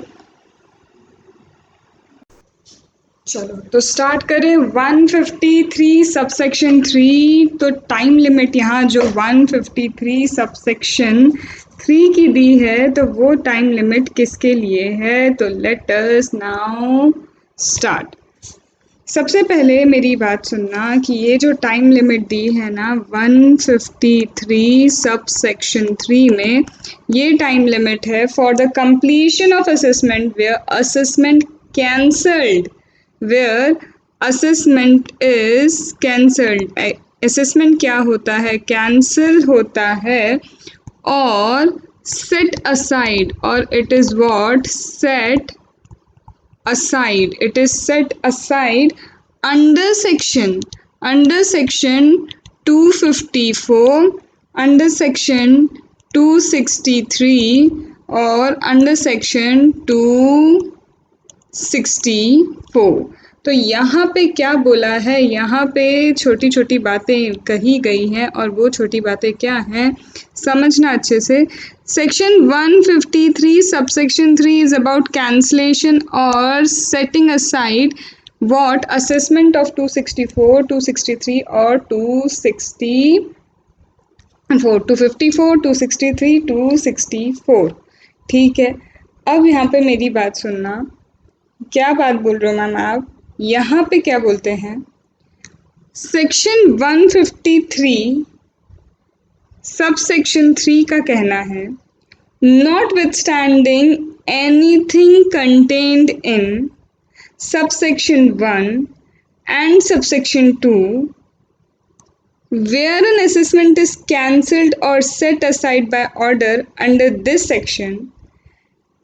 तो स्टार्ट करें 153 सबसेक्शन 3। तो टाइम लिमिट यहाँ जो 153 सबसेक्शन 3 की दी है, तो वो टाइम लिमिट किसके लिए है, तो लेट अस नाउ स्टार्ट। सबसे पहले मेरी बात सुनना कि ये जो टाइम लिमिट दी है ना 153 सबसेक्शन 3 में, ये टाइम लिमिट है for the completion of assessment where assessment cancelled, where assessment is cancelled। Assessment क्या होता है, कैंसिल होता है, और set aside, और it is what, set aside, it is set aside under section 254, under section 263, और under section 264। तो यहाँ पे क्या बोला है, यहाँ पे छोटी छोटी बातें कही गई हैं और वो छोटी बातें क्या हैं समझना अच्छे से। Section 153 subsection 3 is about cancellation और setting aside what assessment of 264, 263 और 264, 254, 263, 264। ठीक है, अब यहाँ पे मेरी बात सुनना। क्या बात बोल रहे हो मैम आप? यहाँ पे क्या बोलते हैं, सेक्शन 153 सब सेक्शन 3 का कहना है, notwithstanding anything contained in subsection 1 and subsection 2 where an assessment is cancelled or set aside by order under this section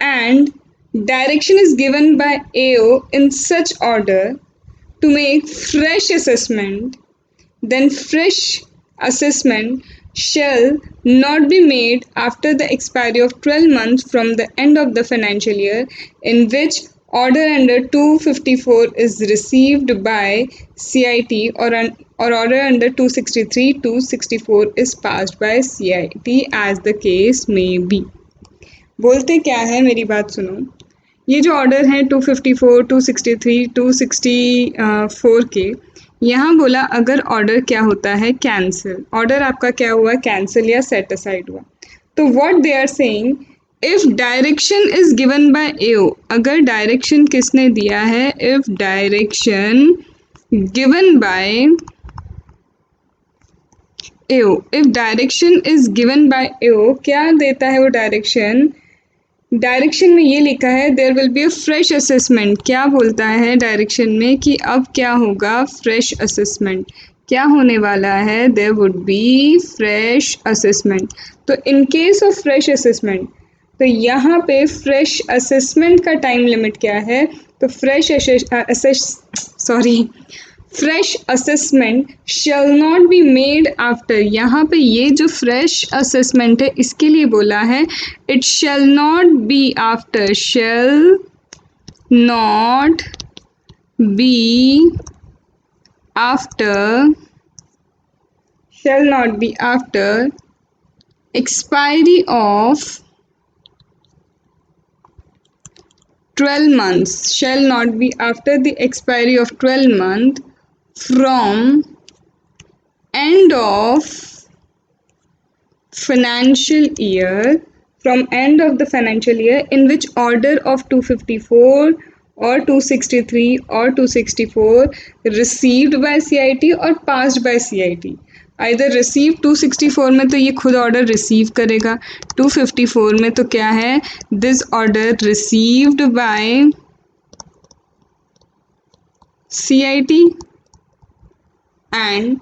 and direction is given by AO in such order to make fresh assessment, then fresh assessment shall not be made after the expiry of 12 months from the end of the financial year in which order under 254 is received by CIT or order under 263, 264 is passed by CIT as the case may be। बोलते क्या है, मेरी बात सुनो। ये जो order हैं 254, 263, 264 के, यहाँ बोला अगर ऑर्डर क्या होता है कैंसिल, ऑर्डर आपका क्या हुआ कैंसिल या सेट असाइड हुआ, तो what they are saying, if direction is given by AO, अगर डायरेक्शन किसने दिया है, if direction given by AO, if direction is given by AO, क्या देता है वो डायरेक्शन, डायरेक्शन में ये लिखा है there will be a fresh assessment, क्या बोलता है डायरेक्शन में कि अब क्या होगा, फ्रेश असेसमेंट, क्या होने वाला है, there would be fresh assessment. तो in case of fresh assessment, तो यहाँ पे फ्रेश असेसमेंट का टाइम लिमिट क्या है, तो fresh assessment shall not be made after, यहाँ पे ये जो फ्रेश असेसमेंट है इसके लिए बोला है it shall not be after, shell not be after, shell not be after expiry of 12 months, shall not be after the expiry of 12 months from end of financial year, from end of the financial year in which order of 254 or 263 or 264 received by CIT or passed by CIT। Either receive 264 में तो ये खुद order receive करेगा, 254 में तो क्या है, this order received by CIT and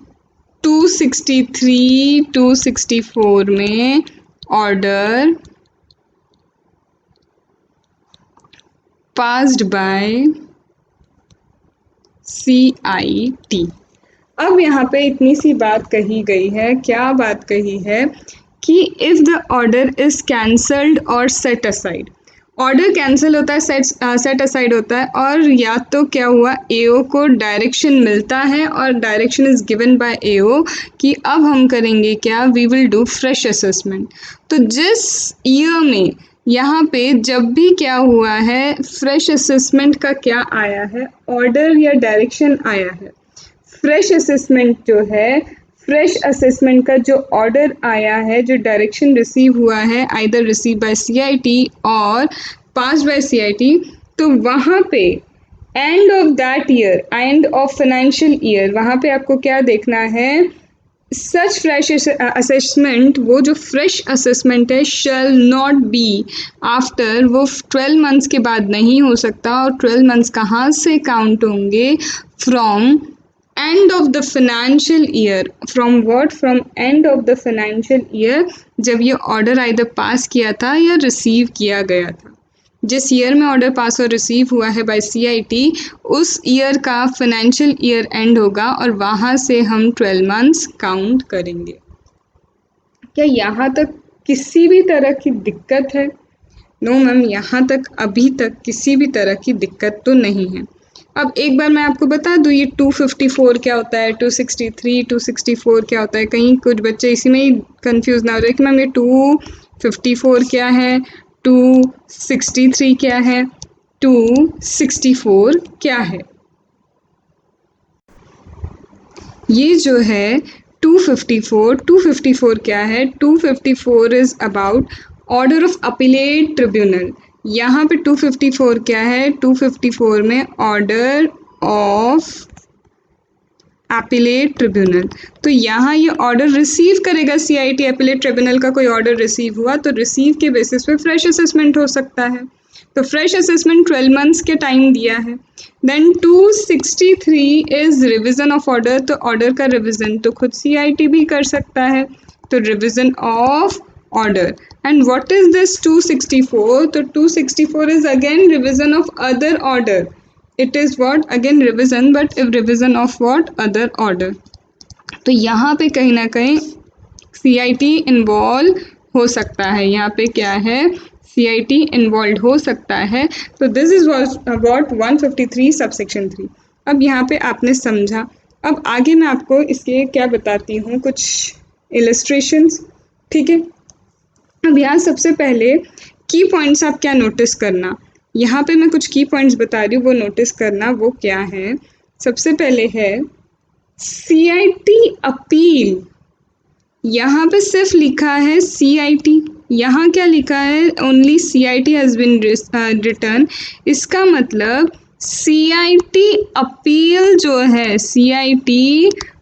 263, 264 में ऑर्डर पास्ड बाय CIT। अब यहाँ पे इतनी सी बात कही गई है, क्या बात कही है कि if the order is cancelled और सेट असाइड, ऑर्डर कैंसिल होता है, सेट असाइड होता है, और या तो क्या हुआ एओ को डायरेक्शन मिलता है और direction is given by AO कि अब हम करेंगे क्या, we will do fresh assessment. तो जिस ईयर में यहाँ पे जब भी क्या हुआ है, फ्रेश असेसमेंट का क्या आया है, ऑर्डर या डायरेक्शन आया है, फ्रेश असेसमेंट जो है, फ्रेश असेसमेंट का जो ऑर्डर आया है, जो डायरेक्शन रिसीव हुआ है, आइदर रिसीव बाय CIT और पास बाय CIT, तो वहाँ पे end of that year, end of financial year, वहाँ पे आपको क्या देखना है, सच फ्रेश असेसमेंट, वो जो फ्रेश असेसमेंट है, शैल नॉट बी आफ्टर, वो 12 मंथ्स के बाद नहीं हो सकता, और 12 मंथ्स कहाँ से काउंट होंगे, from end of the financial year, from what, from end of the financial year, जब ये ऑर्डर आइदर पास किया था या रिसीव किया गया था, जिस ईयर में ऑर्डर पास और रिसीव हुआ है बाय CIT, उस ईयर का फाइनेंशियल ईयर एंड होगा और वहाँ से हम 12 मंथ्स काउंट करेंगे। क्या यहाँ तक किसी भी तरह की दिक्कत है? नो मैम, यहाँ तक अभी तक किसी भी तरह की दिक्कत तो नहीं है। अब एक बार मैं आपको बता दूँ ये 254 क्या होता है, 263, 264 क्या होता है। कहीं कुछ बच्चे इसी में ही कंफ्यूज ना हो जाए कि मैम ये 254 क्या है, 263 क्या है, 264 क्या है। ये जो है 254 क्या है, 254 is about order of appellate tribunal. यहाँ पे 254 क्या है, 254 में ऑर्डर ऑफ अपीलेट ट्रिब्यूनल। तो यहाँ ये ऑर्डर रिसीव करेगा सीआईटी, अपीलेट ट्रिब्यूनल का कोई ऑर्डर रिसीव हुआ तो रिसीव के बेसिस पे फ्रेश असेसमेंट हो सकता है। तो फ्रेश असेसमेंट 12 मंथ्स के टाइम दिया है। Then 263 is revision of order, तो ऑर्डर का रिविजन तो खुद सीआईटी भी कर सकता है, तो revision of order. And what is this 264, तो 264 is again revision of other order. It is what again revision, but if revision of what other order। तो यहाँ पे कहीं ना कहीं CIT इन्वॉल्व हो सकता है, यहाँ पे क्या है, CIT इन्वॉल्व हो सकता है। तो दिस इज वॉट 153 सबसेक्शन 3। अब यहाँ पे आपने समझा। अब आगे मैं आपको इसके क्या बताती हूँ, कुछ इलस्ट्रेशंस, ठीक है। अब यहाँ सबसे पहले की पॉइंट्स आप क्या नोटिस करना, यहाँ पे मैं कुछ की पॉइंट्स बता रही हूँ, वो नोटिस करना। वो क्या है, सबसे पहले है CIT अपील। यहाँ पे सिर्फ लिखा है CIT, यहाँ क्या लिखा है, only CIT has been return. इसका मतलब CIT अपील जो है, CIT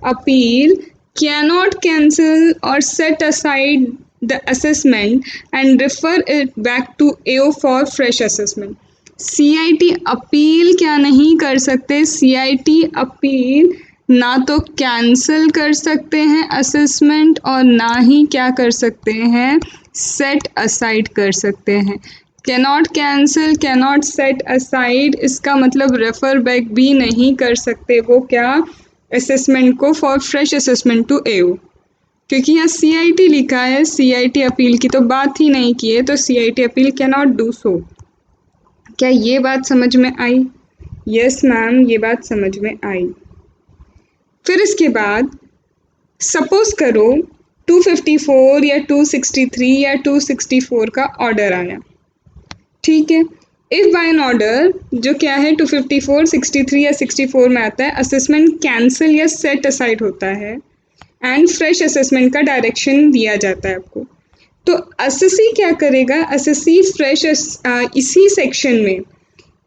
अपील कैनॉट कैंसिल और set aside the assessment and refer it back to AO for fresh assessment। CIT appeal क्या नहीं कर सकते, CIT अपील ना तो कैंसिल कर सकते हैं असेसमेंट और ना ही क्या कर सकते हैं, सेट असाइड कर सकते हैं। Cannot cancel, cannot set aside, इसका मतलब रेफर बैक भी नहीं कर सकते वो क्या, असेसमेंट को for fresh assessment to AO। क्योंकि यहाँ CIT लिखा है, CIT अपील की तो बात ही नहीं की है, तो CIT appeal can not do so. क्या ये बात समझ में आई? यस मैम, ये बात समझ में आई। फिर इसके बाद सपोज करो 254 या 263 या 264 का ऑर्डर आया, ठीक है। इफ बाय एन ऑर्डर जो क्या है 254, 63 या 64 में आता है, असेसमेंट कैंसिल या सेट असाइड होता है एंड फ्रेश असेसमेंट का डायरेक्शन दिया जाता है आपको। तो असेसी क्या करेगा, असेसी फ्रेश इसी सेक्शन में,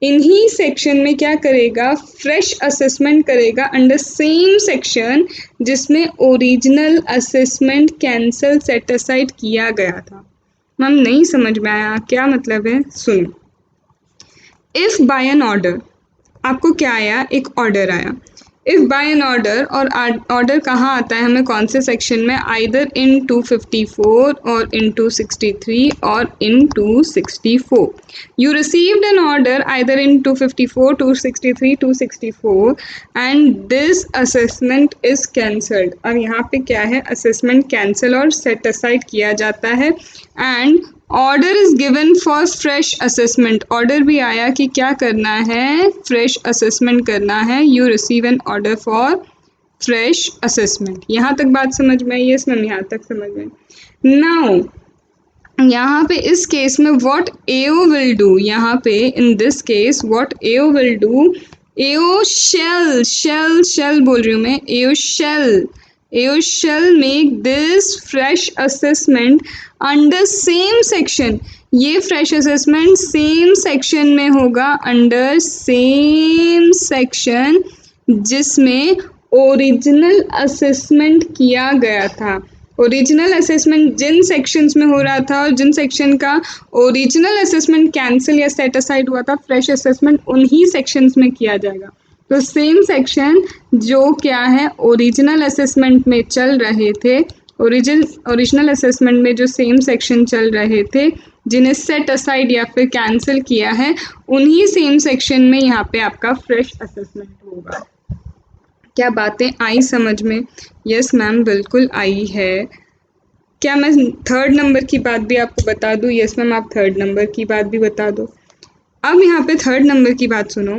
इन्हीं सेक्शन में क्या करेगा, फ्रेश असेसमेंट करेगा अंडर सेम सेक्शन जिसमें original assessment cancel set aside किया गया था। मैम नहीं समझ में आया, क्या मतलब है, सुनो। इफ बाय एन ऑर्डर, आपको क्या आया, एक ऑर्डर आया। इफ बाय एन ऑर्डर, और ऑर्डर कहाँ आता है हमें, कौन से सेक्शन में, आइदर इन 254 और इन 263 और इन 264। You received an order either in 254, 263, 264 and this assessment is cancelled. अब यहाँ पे क्या है, असेसमेंट कैंसिल और सेट असाइड किया जाता है and order is given for fresh assessment. Order भी आया कि क्या करना है, फ्रेश असेसमेंट करना है। You receive an order for fresh assessment. यहाँ तक बात समझ में आई? यस मैम, यहाँ तक समझ में। नाउ यहाँ पे इस केस में व्हाट AO विल डू, यहाँ पे in this case what AO will do, AO shall बोल रही हूँ मैं, AO shall make this fresh assessment under same section। ये fresh assessment same section में होगा, under same section जिसमें ओरिजिनल असेसमेंट किया गया था। ओरिजिनल असेसमेंट जिन सेक्शंस में हो रहा था और जिन सेक्शन का ओरिजिनल असेसमेंट कैंसिल या सेट असाइड हुआ था, फ्रेश असेसमेंट उन्हीं सेक्शंस में किया जाएगा। तो सेम सेक्शन जो क्या है, ओरिजिनल असेसमेंट में चल रहे थे, ओरिजिनल असेसमेंट में जो सेम सेक्शन चल रहे थे जिन्हें सेट असाइड या फिर कैंसिल किया है, उन्हीं सेम सेक्शन में यहाँ पे आपका फ्रेश असेसमेंट होगा। क्या बातें आई समझ में? यस मैम, बिल्कुल आई है। क्या मैं थर्ड नंबर की बात भी आपको बता दूँ? यस मैम, आप थर्ड नंबर की बात भी बता दो। अब यहाँ पे थर्ड नंबर की बात सुनो।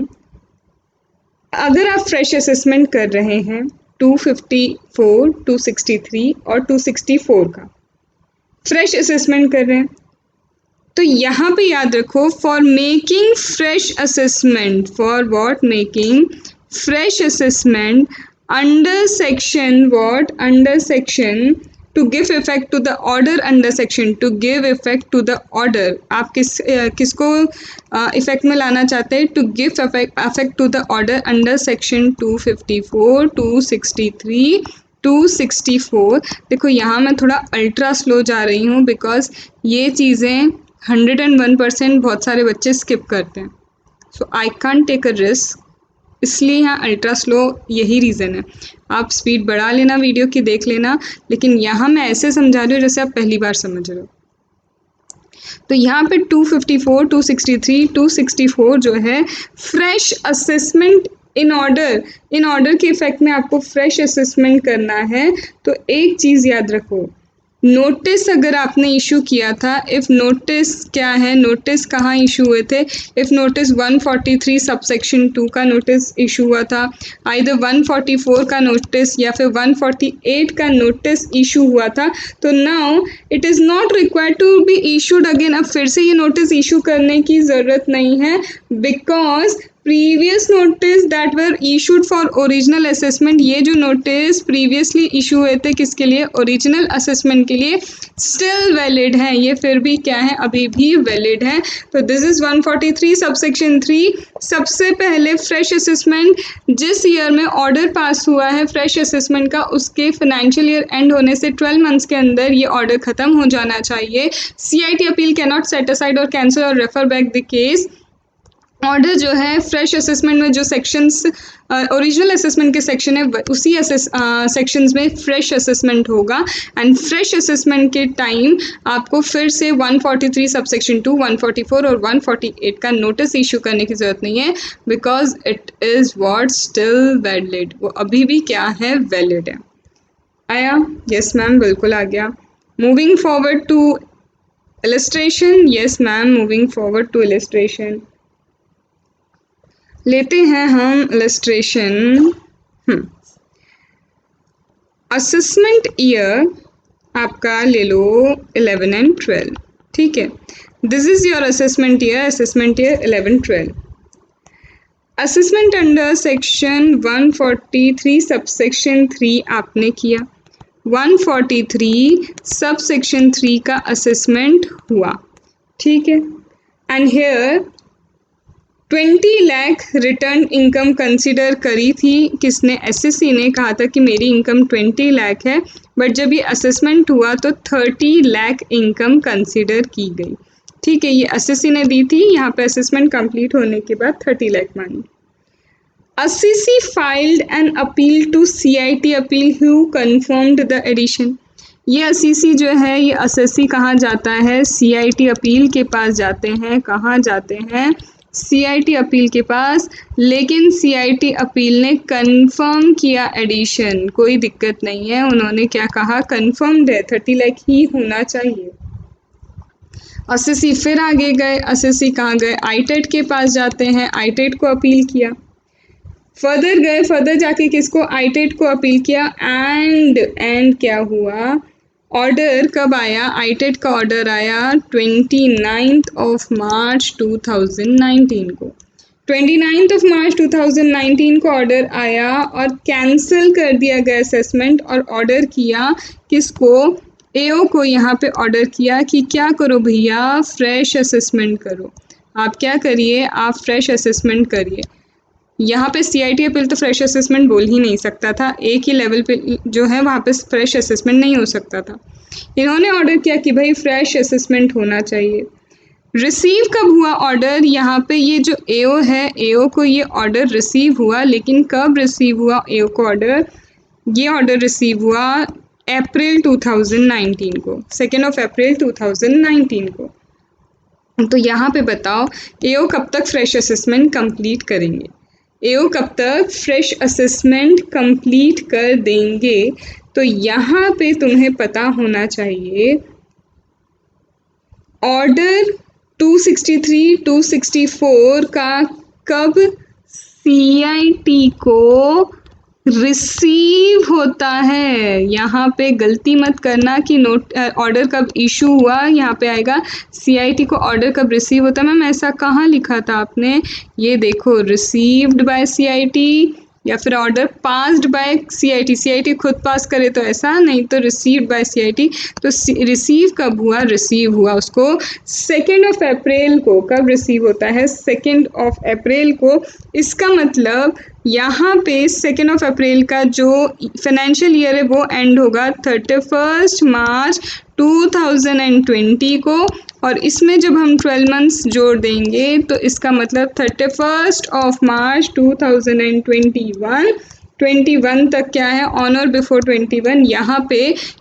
अगर आप फ्रेश असेसमेंट कर रहे हैं 254, 263 और 264 का फ्रेश असेसमेंट कर रहे हैं, तो यहाँ पे याद रखो, for making fresh assessment, for what? Making fresh assessment under section what? Under section to give effect to the order, under section to give effect to the order. आप किसको इफेक्ट में लाना चाहते हैं? To give effect to the order under section 254, 263, 264। देखो यहाँ मैं थोड़ा अल्ट्रा स्लो जा रही हूँ बिकॉज ये चीज़ें 101% बहुत सारे बच्चे स्किप करते हैं, so I can't take a risk, इसलिए यहाँ अल्ट्रा स्लो, यही रीज़न है। आप स्पीड बढ़ा लेना, वीडियो की देख लेना, लेकिन यहाँ मैं ऐसे समझा रही हूँ जैसे आप पहली बार समझ रहे हो। तो यहाँ पे 254, 263, 264 जो है फ्रेश असेसमेंट इन ऑर्डर के इफेक्ट में आपको फ्रेश असेसमेंट करना है। तो एक चीज़ याद रखो, नोटिस अगर आपने इशू किया था, इफ़ नोटिस क्या है, नोटिस कहाँ इशू हुए थे? इफ़ नोटिस 143 सबसेक्शन 2 का नोटिस इशू हुआ था, आइदर 144 का नोटिस या फिर 148 का नोटिस इशू हुआ था, तो now it is not required to be issued again. अब फिर से ये नोटिस इशू करने की ज़रूरत नहीं है, because previous notice that were issued for original assessment, ये जो नोटिस प्रीवियसली इशू हुए थे किसके लिए? ओरिजिनल असेसमेंट के लिए, स्टिल वैलिड है, ये फिर भी क्या है? अभी भी वैलिड है। तो दिस इज 143 सबसेक्शन 3। सबसे पहले फ्रेश असेसमेंट जिस ईयर में ऑर्डर पास हुआ है फ्रेश असेसमेंट का, उसके फाइनेंशियल ईयर एंड होने से 12 मंथ्स के अंदर ये ऑर्डर खत्म हो जाना चाहिए। CIT appeal can not set aside और कैंसिल और refer back the case. Order जो है फ्रेश असेसमेंट में जो सेक्शंस ओरिजिनल असेसमेंट के सेक्शन है उसी सेक्शंस में फ्रेश असेसमेंट होगा, एंड फ्रेश असेसमेंट के टाइम आपको फिर से 143 सबसेक्शन 2, 144 और 148 का नोटिस इशू करने की ज़रूरत नहीं है, because it is what? Still valid, वो अभी भी क्या है? वैलिड है। आया? यस मैम, बिल्कुल आ गया। Moving forward to illustration. Yes ma'am, moving forward to illustration. लेते हैं हम इलस्ट्रेशन। असेसमेंट ईयर आपका ले लो 11 एंड 12, ठीक है। This is your assessment year 11, 12। Assessment under section 143 subsection 3 आपने किया, 143 सबसेक्शन 3 का असेसमेंट हुआ, ठीक है। And here 20 lakh return income consider करी थी किसने? SSC ने कहा था कि मेरी इनकम 20 लाख है, बट जब ये असेसमेंट हुआ तो 30 लाख इनकम कंसिडर की गई, ठीक है। ये SSC ने दी थी, यहाँ पे असेसमेंट कंप्लीट होने के बाद 30 लाख मानी। SSC filed an appeal to CIT appeal who confirmed the addition. ये SSC जो है, ये SSC कहाँ जाता है? CIT अपील के पास जाते हैं। कहाँ जाते हैं? CIT अपील के पास। लेकिन CIT अपील ने कंफर्म किया एडिशन, कोई दिक्कत नहीं है, उन्होंने क्या कहा? कंफर्म्ड है, 30 लाख ही होना चाहिए। SSC फिर आगे गए, SSC कहाँ गए? ITET के पास जाते हैं, ITET को अपील किया। फर्दर गए, फर्दर जाके किसको? ITET को अपील किया। एंड क्या हुआ? ऑर्डर कब आया? ITET का ऑर्डर आया 29 मार्च 2019 को। 29 मार्च 2019 को ऑर्डर आया और कैंसिल कर दिया गया असेसमेंट, और ऑर्डर किया किसको? AO को यहाँ पे ऑर्डर किया कि क्या करो भैया? फ्रेश असेसमेंट करो। आप क्या करिए? आप फ्रेश असेसमेंट करिए। यहाँ पे CIT अपील तो फ्रेश असेसमेंट बोल ही नहीं सकता था, एक ही लेवल पे जो है वहाँ पे फ्रेश असेसमेंट नहीं हो सकता था। इन्होंने ऑर्डर किया कि भाई फ्रेश असेसमेंट होना चाहिए। रिसीव कब हुआ ऑर्डर? यहाँ पे ये जो AO है, AO को ये ऑर्डर रिसीव हुआ, लेकिन कब रिसीव हुआ AO को ऑर्डर? ये ऑर्डर रिसीव हुआ अप्रैल 2019 को, 2 अप्रैल 2019 को। तो यहाँ पे बताओ AO कब तक फ्रेश असेसमेंट कंप्लीट करेंगे? AO कब तक फ्रेश असेसमेंट कंप्लीट कर देंगे? तो यहाँ पे तुम्हें पता होना चाहिए ऑर्डर 263, 264 का कब CIT को रिसीव होता है। यहाँ पे गलती मत करना कि नोट ऑर्डर कब इशू हुआ, यहाँ पे आएगा CIT को ऑर्डर कब रिसीव होता है। मैम ऐसा कहाँ लिखा था आपने, ये देखो रिसीव्ड बाय CIT या फिर order passed by CIT। CIT खुद पास करे तो ऐसा, नहीं तो रिसीव्ड बाय CIT। तो रिसीव कब हुआ, रिसीव हुआ उसको 2 अप्रैल को। कब रिसीव होता है, 2 अप्रैल को। इसका मतलब यहाँ पे 2 अप्रैल का जो फाइनेंशियल ईयर है वो एंड होगा 31 मार्च 2020 को। और इसमें जब हम 12 मंथ्स जोड़ देंगे तो इसका मतलब 31 मार्च 2021 21 तक क्या है, ऑन और बिफोर 21। यहाँ पे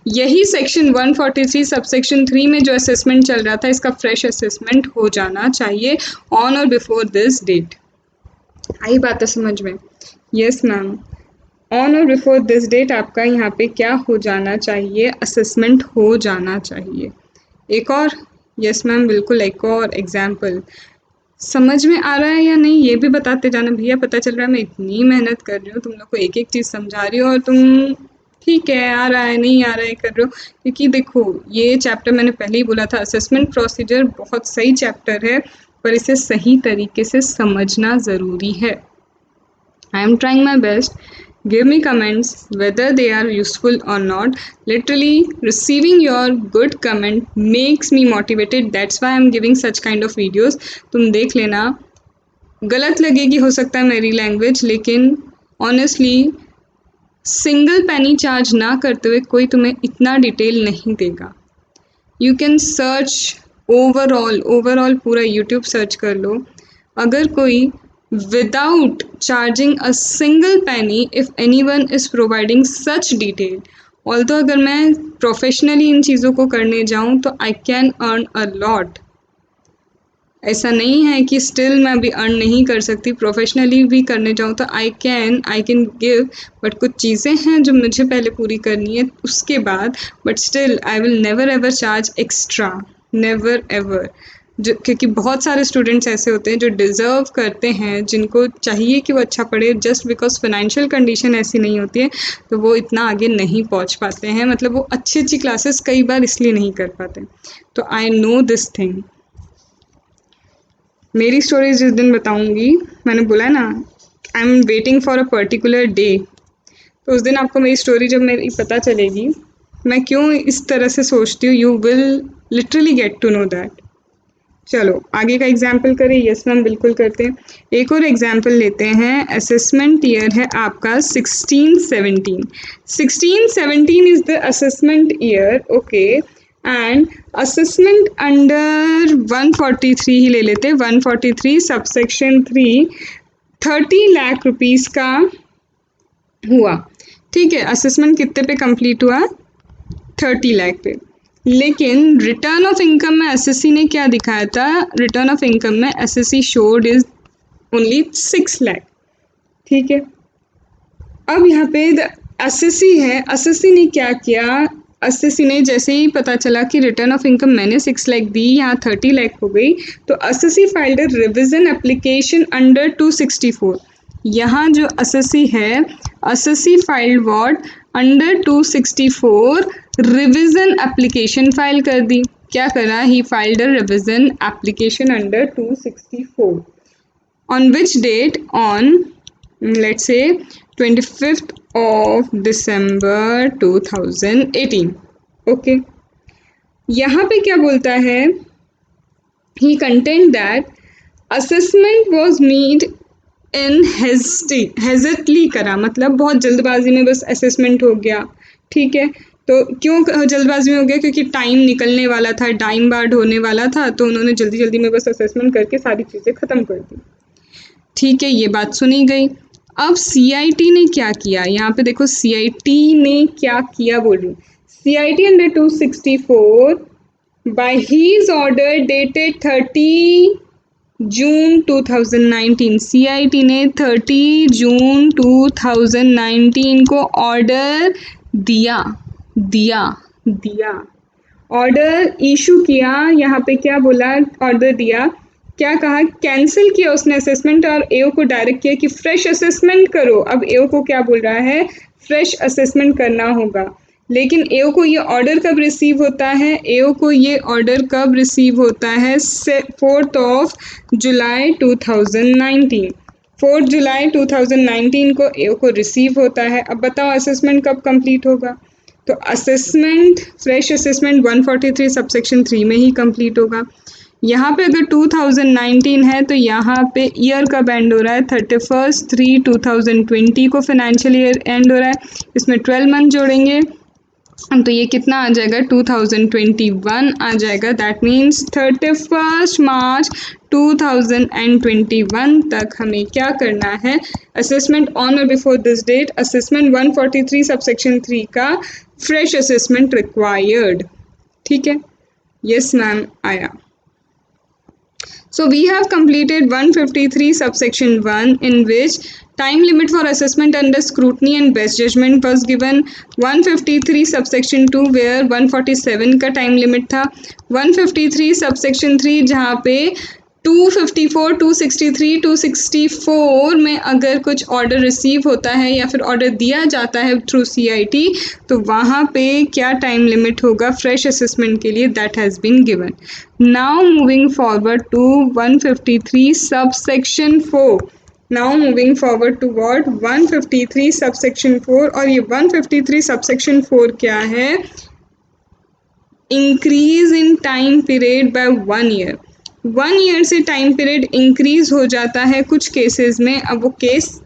यही सेक्शन 143 सबसेक्शन 3 में जो असेसमेंट चल रहा था इसका फ्रेश असेसमेंट हो जाना चाहिए on or before this date. आई बात है समझ में? Yes ma'am, on or before this date आपका यहाँ पे क्या हो जाना चाहिए, असेसमेंट हो जाना चाहिए। एक और, यस मैम बिल्कुल, एक और एग्जाम्पल। समझ में आ रहा है या नहीं ये भी बताते जाना भैया। पता चल रहा है मैं इतनी मेहनत कर रही हूँ, तुम लोग को एक एक चीज़ समझा रही हूँ और तुम ठीक है आ रहा है नहीं आ रहा है कर रहे हो। क्योंकि देखो ये चैप्टर मैंने पहले ही बोला था, असेसमेंट प्रोसीजर बहुत सही चैप्टर है पर इसे सही तरीके से समझना ज़रूरी है। I am trying my best. Give me comments whether they are useful or not. Literally, receiving your good comment makes me motivated. That's why I am giving such kind of videos. तुम देख लेना, गलत लगेगी हो सकता है मेरी language, लेकिन ऑनेस्टली सिंगल पेनी चार्ज ना करते हुए कोई तुम्हें इतना डिटेल नहीं देगा। यू कैन सर्च ओवरऑल पूरा यूट्यूब सर्च कर लो। अगर कोई without charging a single penny, if anyone is providing such detail, although अगर मैं प्रोफेशनली इन चीज़ों को करने जाऊँ तो I can earn a lot। ऐसा नहीं है कि स्टिल मैं अभी अर्न नहीं कर सकती, प्रोफेशनली भी करने जाऊँ तो आई कैन गिव, बट कुछ चीज़ें हैं जो मुझे पहले पूरी करनी है उसके बाद। But still I will never ever charge extra, never ever. जो क्योंकि बहुत सारे स्टूडेंट्स ऐसे होते हैं जो डिज़र्व करते हैं, जिनको चाहिए कि वो अच्छा पढ़े, जस्ट बिकॉज फाइनेंशियल कंडीशन ऐसी नहीं होती है तो वो इतना आगे नहीं पहुंच पाते हैं। मतलब वो अच्छी क्लासेस कई बार इसलिए नहीं कर पाते। तो आई नो दिस थिंग। मेरी स्टोरी जिस दिन बताऊंगी, मैंने बोला है ना I am waiting for a particular day, तो उस दिन आपको मेरी स्टोरी जब मेरी पता चलेगी मैं क्यों इस तरह से सोचती हूँ, you will literally get to know that. चलो आगे का एग्जाम्पल करें। यस मैम बिल्कुल करते हैं। एक और एग्जाम्पल लेते हैं। असेसमेंट ईयर है आपका 16-17। 16-17 is the assessment year, okay. And assessment under 143 ही ले लेते हैं। 143 सबसेक्शन 3 30 लाख रुपीस का हुआ, ठीक है। असेसमेंट कितने पे कंप्लीट हुआ, 30 लाख पे। लेकिन रिटर्न ऑफ इनकम में एसएससी ने क्या दिखाया था, रिटर्न ऑफ इनकम में SSC showed is only 6 lakh, ठीक है। अब यहाँ पे एसएससी है, एसएससी ने क्या किया, एसएससी ने जैसे ही पता चला कि रिटर्न ऑफ इनकम मैंने 6 लाख दी, यहाँ 30 लाख हो गई, तो SSC filed a revision application under 264। यहाँ जो एसएससी है, SSC filed what, under 264 revision application file कर दी। क्या करा, he filed a revision application under 264 on which date, on let's say 25th of December 2018, okay. यहाँ पे क्या बोलता है, he contend that assessment was made इन हेजटली करा, मतलब बहुत जल्दबाजी में बस असेसमेंट हो गया, ठीक है। तो क्यों जल्दबाजी में हो गया, क्योंकि टाइम निकलने वाला था, टाइम बार्ड होने वाला था, तो उन्होंने जल्दी जल्दी में बस असेसमेंट करके सारी चीज़ें ख़त्म कर दी, ठीक है। ये बात सुनी गई। अब CIT ने क्या किया, यहाँ पे देखो CIT ने क्या किया बोल रही हूँ। CIT under 264 by his order dated 30 June 2019, CIT ने 30 जून 2019 को ऑर्डर दिया दिया दिया। ऑर्डर इशू किया, यहाँ पे क्या बोला, ऑर्डर दिया, क्या कहा, कैंसिल किया उसने असेसमेंट और एओ को डायरेक्ट किया कि फ्रेश असेसमेंट करो। अब एओ को क्या बोल रहा है, फ्रेश असेसमेंट करना होगा। लेकिन एओ को ये ऑर्डर कब रिसीव होता है, एओ को ये ऑर्डर कब रिसीव होता है, 4 जुलाई 2019। 4 जुलाई 2019 को एओ को रिसीव होता है। अब बताओ असेसमेंट कब कंप्लीट होगा, तो असेसमेंट, फ्रेश असेसमेंट 143 सबसेक्शन 3 में ही कंप्लीट होगा। यहाँ पे अगर 2019 है तो यहाँ पे ईयर कब एंड हो रहा है, 31/3/2020 को फाइनेंशियल ईयर एंड हो रहा है। इसमें 12 मंथ जोड़ेंगे तो ये कितना आ जाएगा, 2021 आ जाएगा। दैट मीन्स 31 मार्च 2021 तक हमें क्या करना है, assessment on or before this date assessment 143 subsection 3 का फ्रेश असेसमेंट रिक्वायर्ड। ठीक है, यस मैम आया। So we have completed 153 subsection 1 in which time limit for assessment under scrutiny and best judgment was given. 153 subsection 2 where 147 का time limit था। 153 subsection 3 जहाँ पे 254, 263, 264 में अगर कुछ ऑर्डर रिसीव होता है या फिर ऑर्डर दिया जाता है थ्रू सीआईटी तो वहाँ पे क्या टाइम लिमिट होगा फ्रेश असेसमेंट के लिए, that has been given. Now moving forward to 153 subsection 4। Now moving forward to what, 153 subsection 4। और ये 153 सबसेक्शन 4 क्या है, increase in time period by 1 year. 1 year से टाइम पीरियड इंक्रीज हो जाता है कुछ केसेस में। अब वो केस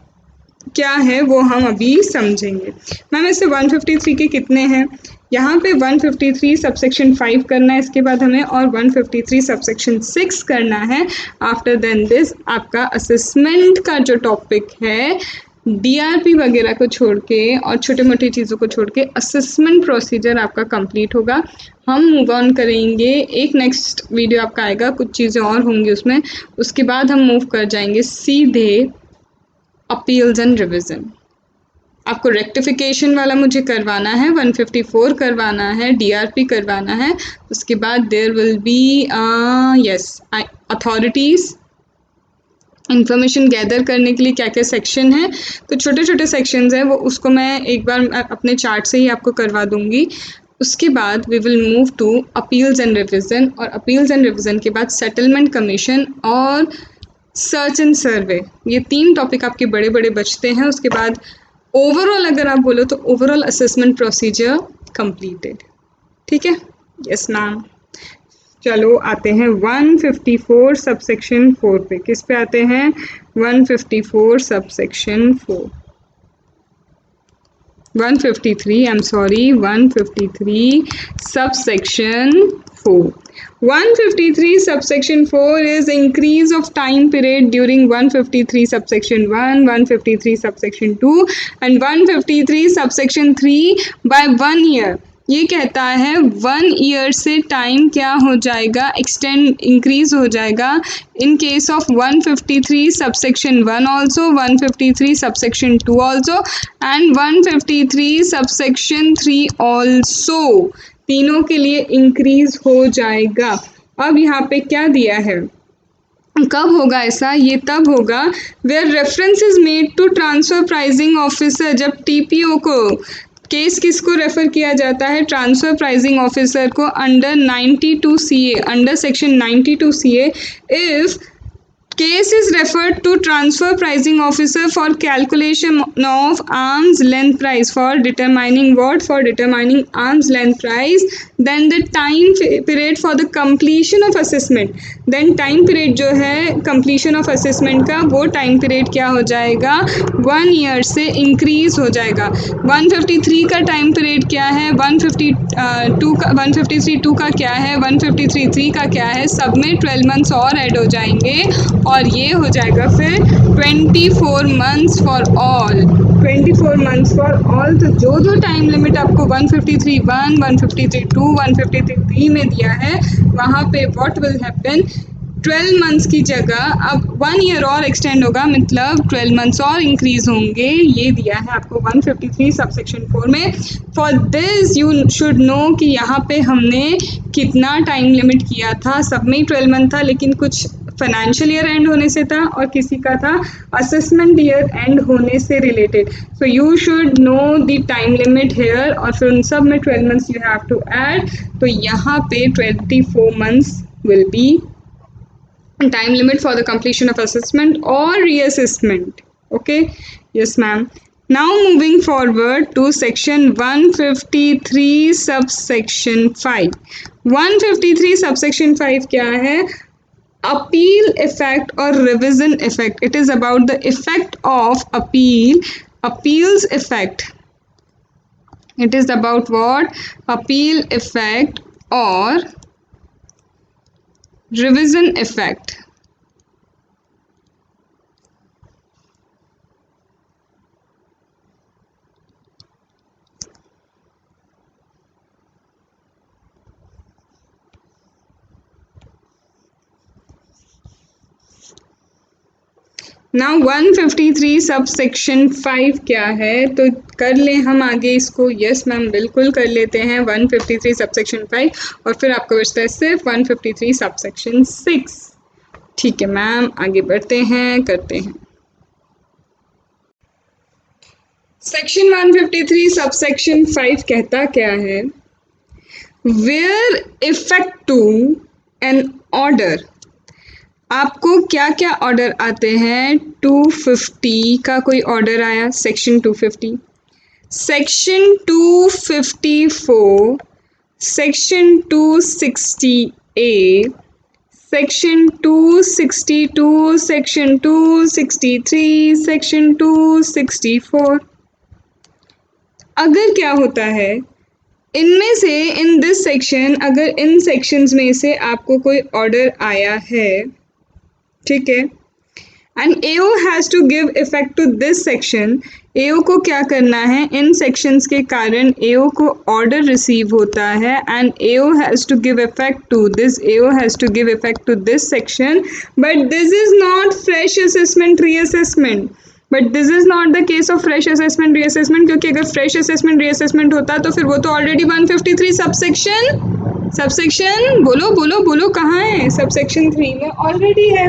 क्या है वो हम अभी समझेंगे। मैम इससे 153 के कितने हैं, यहाँ पे 153 सबसेक्शन 5 करना है, इसके बाद हमें और 153 सबसेक्शन 6 करना है। आफ्टर देन दिस आपका असेसमेंट का जो टॉपिक है डीआरपी वगैरह को छोड़ के और छोटे मोटी चीज़ों को छोड़ के असेसमेंट प्रोसीजर आपका कंप्लीट होगा। हम मूव ऑन करेंगे, एक नेक्स्ट वीडियो आपका आएगा, कुछ चीज़ें और होंगी उसमें, उसके बाद हम मूव कर जाएंगे सीधे अपील्स एंड रिविज़न। आपको रेक्टिफिकेशन वाला मुझे करवाना है, 154 करवाना है, डीआरपी करवाना है, उसके बाद there will be yes authorities, information gather करने के लिए क्या क्या सेक्शन है, तो छोटे छोटे सेक्शंस हैं वो उसको मैं एक बार अपने चार्ट से ही आपको करवा दूंगी। उसके बाद we will move to appeals and revision, और अपील्स एंड रिविज़न के बाद सेटलमेंट कमीशन और सर्च एंड सर्वे। ये 3 टॉपिक आपके बड़े बड़े बचते हैं। उसके बाद ओवरऑल अगर आप बोलो तो ओवरऑल असेसमेंट प्रोसीजर कंप्लीटेड। ठीक है, यस मैम। चलो आते हैं 154 सबसेक्शन 4 पे। किस पे आते हैं, 154 subsection 4, 153 I am sorry 153 subsection 4. 153 subsection 4 is increase of time period during 153 subsection 1, 153 subsection 2 and 153 subsection 3 by 1 year. ये कहता है 1 ईयर से टाइम क्या हो जाएगा, एक्सटेंड इंक्रीज हो जाएगा इन case of 153 subsection 1 also, 153 subsection 2 also and 153 subsection 3 also. तीनों के लिए इंक्रीज हो जाएगा। अब यहाँ पे क्या दिया है, कब होगा ऐसा, ये तब होगा where reference is made to transfer pricing officer. जब टीपीओ को केस किसको रेफर किया जाता है, ट्रांसफर प्राइसिंग ऑफिसर को under 92 CA, under section 92 CA if case is referred to transfer pricing officer for calculation of arm's length price, for determining what, for determining arm's length price, then the time period for the completion of assessment, then time period जो है completion of assessment का वो time period क्या हो जाएगा, 1 year से increase हो जाएगा। 153 का time period क्या है, 152 का 153 2 का क्या है, 153 3 का क्या है, सब में 12 months और ऐड हो जाएंगे और ये हो जाएगा फिर 24 months for all, 24 months for all. तो जो जो टाइम लिमिट आपको 153 1, 153 2, 153 3 में दिया है वहाँ पे व्हाट विल हैपन, 12 मंथ्स की जगह अब 1 ईयर और एक्सटेंड होगा, मतलब 12 मंथ्स और इंक्रीज होंगे। ये दिया है आपको 153 सबसेक्शन 4 में। For this you should no कि यहाँ पे हमने कितना टाइम लिमिट किया था, सब में ही 12 मंथ था, लेकिन कुछ फाइनेंशियल ईयर एंड होने से था और किसी का था असेसमेंट ईयर एंड होने से related. So you should know the time limit here, और फिर उन सब में 12 months you have to add. तो यहाँ पे 24 months will be time limit for the completion of assessment or reassessment. Okay, yes ma'am. Now moving forward to section 153 subsection 5. 153 subsection 5 क्या है? Appeal effect or revision effect. It is about the effect of appeals effect. It is about what? Appeal effect or revision effect. Now 153 subsection 5 क्या है, तो कर ले हम आगे इसको। यस मैम, बिल्कुल कर लेते हैं 153 सबसेक्शन 5, और फिर आपको बचता है सिर्फ 153 सबसेक्शन 6। ठीक है मैम, आगे बढ़ते हैं, करते हैं। सेक्शन 153 सबसेक्शन 5 कहता क्या है? Where effect to an order, आपको क्या क्या ऑर्डर आते हैं? 250 का कोई ऑर्डर आया, सेक्शन 250, सेक्शन 254, सेक्शन 260 ए, सेक्शन 262, सेक्शन 263, सेक्शन 264। अगर क्या होता है इनमें से, इन दिस सेक्शन, अगर इन सेक्शंस में से आपको कोई ऑर्डर आया है, ठीक है, and AO has to give effect to this section, AO को क्या करना है? इन सेक्शंस के कारण एओ को ऑर्डर रिसीव होता है and AO has to give effect to this, AO has to give effect to this section, but this is not fresh assessment reassessment, but this is not the case of fresh assessment reassessment, क्योंकि अगर fresh assessment reassessment होता तो फिर वो तो already 153 subsection बोलो बोलो बोलो कहाँ है? सबसेक्शन 3 में ऑलरेडी है।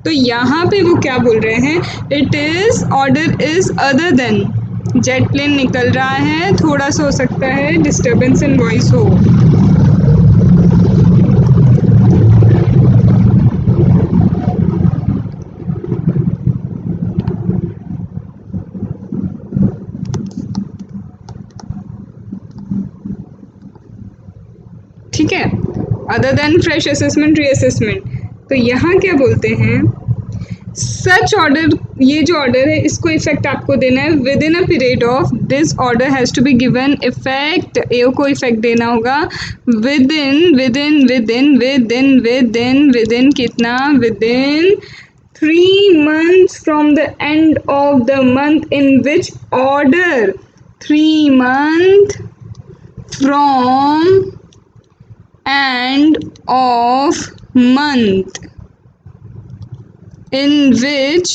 तो यहाँ पे वो क्या बोल रहे हैं? It is order is other than, jet plane निकल रहा है, थोड़ा सा हो सकता है डिस्टर्बेंस इन वॉइस हो। ठीक है, other than fresh assessment reassessment. तो यहाँ क्या बोलते हैं? सच ऑर्डर, ये जो ऑर्डर है इसको इफेक्ट आपको देना है within a period of, this order has to be given effect, AO को इफेक्ट देना होगा विद इन कितना? Within 3 months from the end of the month in which order, 3 months from end of month in which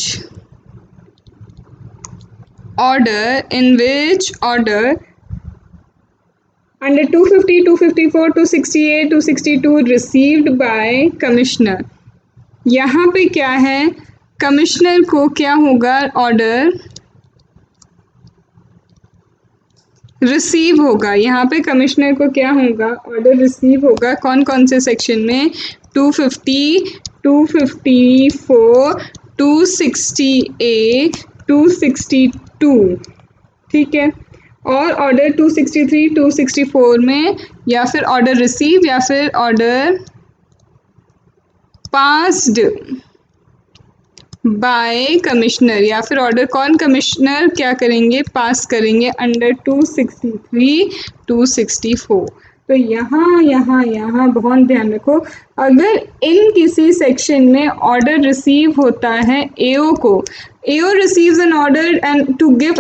order under 250, 254, 268, 262 received by commissioner। यहाँ पे क्या है? Commissioner को क्या होगा? ऑर्डर रिसीव होगा। यहाँ पे कमिश्नर को क्या होगा? ऑर्डर रिसीव होगा। कौन कौन से सेक्शन में? 250, 254, 260A, 262, ठीक है। और ऑर्डर 263, 264 में या फिर ऑर्डर रिसीव या फिर ऑर्डर पास्ड बाय कमिश्नर, या फिर ऑर्डर कौन कमिश्नर क्या करेंगे? पास करेंगे अंडर 263, 264। तो यहाँ बहुत ध्यान रखो, अगर इन किसी सेक्शन में ऑर्डर रिसीव होता है एओ को, AO receives an order and to give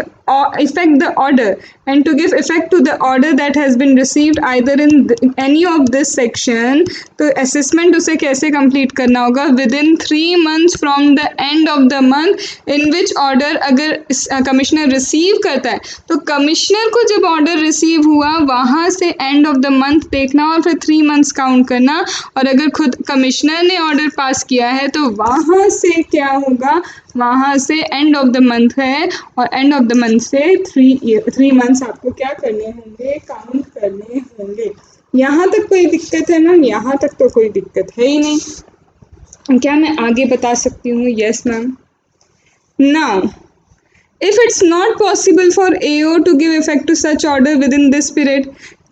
effect the order and to give effect to the order that has been received either in any of this section, तो assessment उसे कैसे complete करना होगा? within 3 months from the end of the month in which order अगर commissioner receive करता है तो commissioner को जब ऑर्डर रिसीव हुआ वहाँ से एंड ऑफ द मंथ देखना और फिर 3 मंथ्स काउंट करना, और अगर खुद कमिश्नर ने ऑर्डर पास किया है तो वहाँ से क्या होगा, वहाँ से एंड ऑफ द मंथ है और एंड ऑफ द मंथ से 3 मंथ्स आपको क्या करने होंगे, काउंट करने होंगे। यहाँ तक कोई दिक्कत है मैम? यहाँ तक तो कोई दिक्कत है ही नहीं। क्या मैं आगे बता सकती हूँ? Yes ma'am. Now if it's not possible for AO to give effect to such order within this period,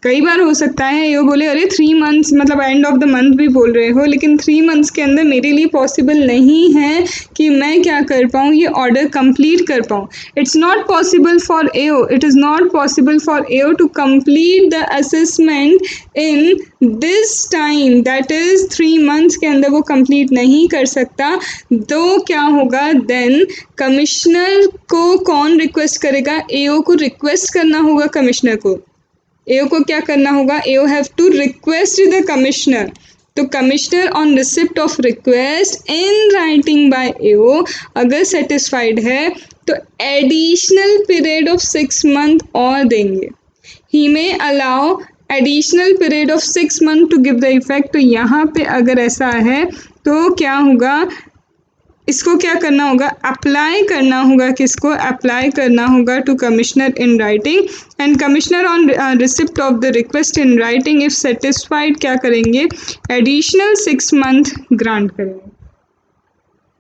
कई बार हो सकता है AO बोले अरे 3 मंथ्स मतलब एंड ऑफ द मंथ भी बोल रहे हो, लेकिन 3 मंथ्स के अंदर मेरे लिए पॉसिबल नहीं है कि मैं क्या कर पाऊँ, ये ऑर्डर कंप्लीट कर पाऊँ। It's not possible for AO, it is not possible for AO to complete the assessment in this time, that is 3 months के अंदर वो कंप्लीट नहीं कर सकता, तो क्या होगा देन कमिश्नर को कौन रिक्वेस्ट करेगा? AO को रिक्वेस्ट करना होगा कमिश्नर को। AO को क्या करना होगा? AO have to request the commissioner. तो commissioner on receipt of request in writing by AO अगर सेटिस्फाइड है तो एडिशनल पीरियड ऑफ 6 मंथ और देंगे। He may allow additional period of 6 month to give the effect. तो यहाँ पे अगर ऐसा है तो क्या होगा, इसको क्या करना होगा, अप्लाई करना होगा। किसको अप्लाई करना होगा? To commissioner in writing, and commissioner on receipt of the request in writing if satisfied क्या करेंगे, एडिशनल 6 मंथ ग्रांट करेंगे।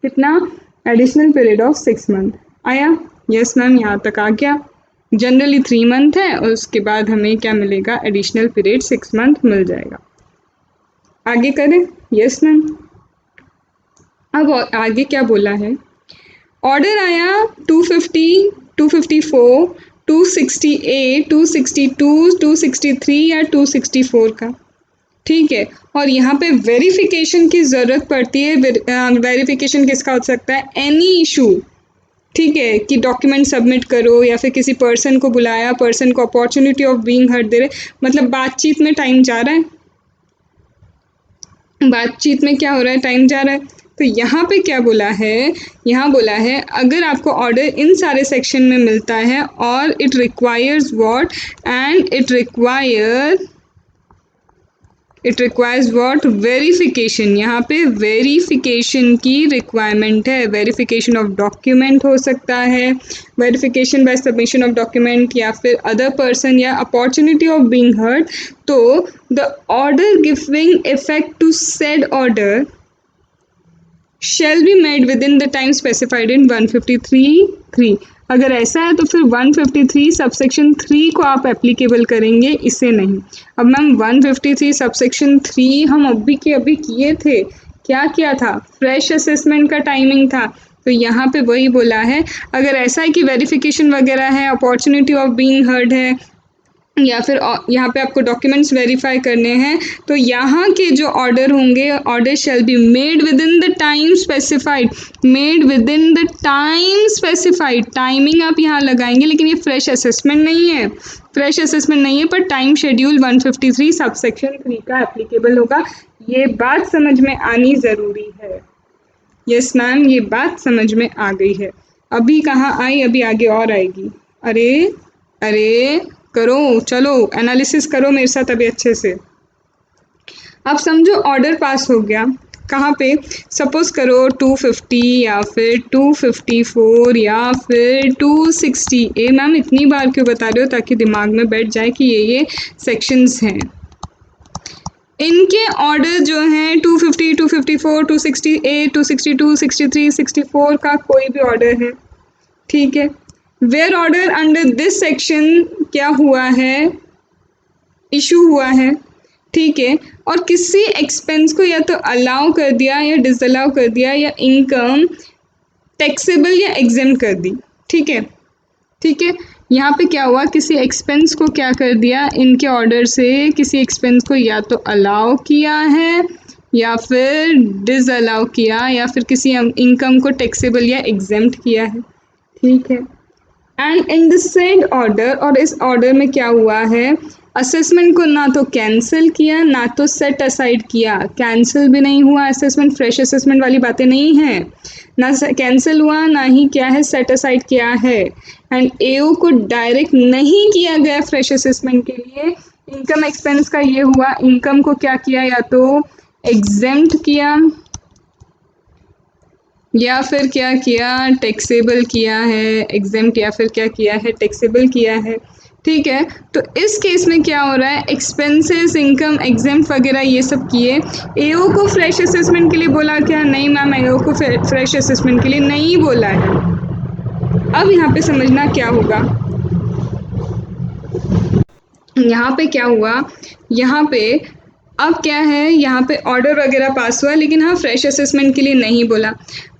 कितना? Additional period of 6 month. आया? यस मैम, यहाँ तक आ गया। जनरली 3 मंथ है और उसके बाद हमें क्या मिलेगा, एडिशनल पीरियड 6 मंथ मिल जाएगा। आगे करें? Yes ma'am. अब आगे क्या बोला है, ऑर्डर आया 250, 254, 268, 262, 263 या 264 का, ठीक है। और यहाँ पे वेरिफिकेशन की ज़रूरत पड़ती है। वेरिफिकेशन किसका हो सकता है? एनी इशू, ठीक है, कि डॉक्यूमेंट सबमिट करो या फिर किसी पर्सन को बुलाया, पर्सन को opportunity of being heard they रहे, मतलब बातचीत में टाइम जा रहा है, बातचीत में क्या हो रहा है, टाइम जा रहा है। तो यहाँ पे क्या बोला है, यहाँ बोला है अगर आपको ऑर्डर इन सारे सेक्शन में मिलता है और it requires what, and it requires what, verification. यहाँ पे वेरिफिकेशन की रिक्वायरमेंट है। वेरिफिकेशन ऑफ डॉक्यूमेंट हो सकता है, verification by submission of document, या फिर अदर पर्सन, या अपॉर्चुनिटी ऑफ बीइंग हर्ड। तो the order giving effect to said order shall be made within the time specified in 153(3). अगर ऐसा है तो फिर 153 सबसेक्शन 3 को आप एप्लीकेबल करेंगे, इसे नहीं। अब मैम 153 सबसेक्शन 3 हम अभी के अभी किए थे, क्या किया था? फ्रेश असेसमेंट का टाइमिंग था। तो यहाँ पे वही बोला है, अगर ऐसा है कि वेरिफिकेशन वगैरह है, अपॉर्चुनिटी ऑफ बीइंग हर्ड है, या फिर यहाँ पे आपको डॉक्यूमेंट्स वेरीफाई करने हैं, तो यहाँ के जो ऑर्डर होंगे, order shall be made with in the time specified, made with in the time specified. Timing आप यहाँ लगाएंगे, लेकिन ये फ्रेश असेसमेंट नहीं है, फ्रेश असेसमेंट नहीं है, पर टाइम शेड्यूल 153 सबसेक्शन 3 का एप्लीकेबल होगा। ये बात समझ में आनी ज़रूरी है। यस मैम, ये बात समझ में आ गई है। अभी कहाँ आई, अभी आगे और आएगी। अरे करो, चलो एनालिसिस करो मेरे साथ अभी अच्छे से। अब समझो ऑर्डर पास हो गया, कहाँ पे? सपोज करो 250 या फिर 254 या फिर 260। मैम इतनी बार क्यों बता रहे हो? ताकि दिमाग में बैठ जाए कि ये सेक्शंस हैं। इनके ऑर्डर जो हैं 250, 254, 268, 262, 63, 64 का कोई भी ऑर्डर है, ठीक है। Where order under this section क्या हुआ है, इशू हुआ है, ठीक है। और किसी एक्सपेंस को या तो अलाउ कर दिया या डिसअलाउ कर दिया, या इनकम टैक्सेबल या एग्जेम्प्ट कर दी, ठीक है, ठीक है। यहाँ पे क्या हुआ, किसी एक्सपेंस को क्या कर दिया, इनके ऑर्डर से किसी एक्सपेंस को या तो अलाउ किया है या फिर डिसअलाउ किया या फिर किसी इनकम को टैक्सेबल या एग्जेम्प्ट किया है, ठीक है। And in the said order, और इस ऑर्डर में क्या हुआ है, असेसमेंट को ना तो कैंसिल किया ना तो सेट असाइड किया, कैंसिल भी नहीं हुआ असेसमेंट, फ्रेश असेसमेंट वाली बातें नहीं हैं, ना कैंसिल हुआ ना ही क्या है सेट असाइड किया है। एंड एओ को डायरेक्ट नहीं किया गया फ्रेश असेसमेंट के लिए, इनकम एक्सपेंस का ये हुआ, इनकम को क्या किया, या तो एग्जेम्प्ट किया या फिर क्या किया, टैक्सेबल किया है, एग्जेम्प्ट या फिर क्या किया है, टैक्सेबल किया है, ठीक है। तो इस केस में क्या हो रहा है, एक्सपेंसेस, इनकम, एग्जेम्प्ट वगैरह ये सब किए। एओ को फ्रेश असेसमेंट के लिए बोला क्या, नहीं मैम, एओ को फ्रेश असेसमेंट के लिए नहीं बोला है। अब यहाँ पे समझना क्या होगा, यहाँ पे क्या हुआ, यहाँ पे अब क्या है, यहाँ पे ऑर्डर वगैरह पास हुआ लेकिन हाँ फ्रेश असेसमेंट के लिए नहीं बोला।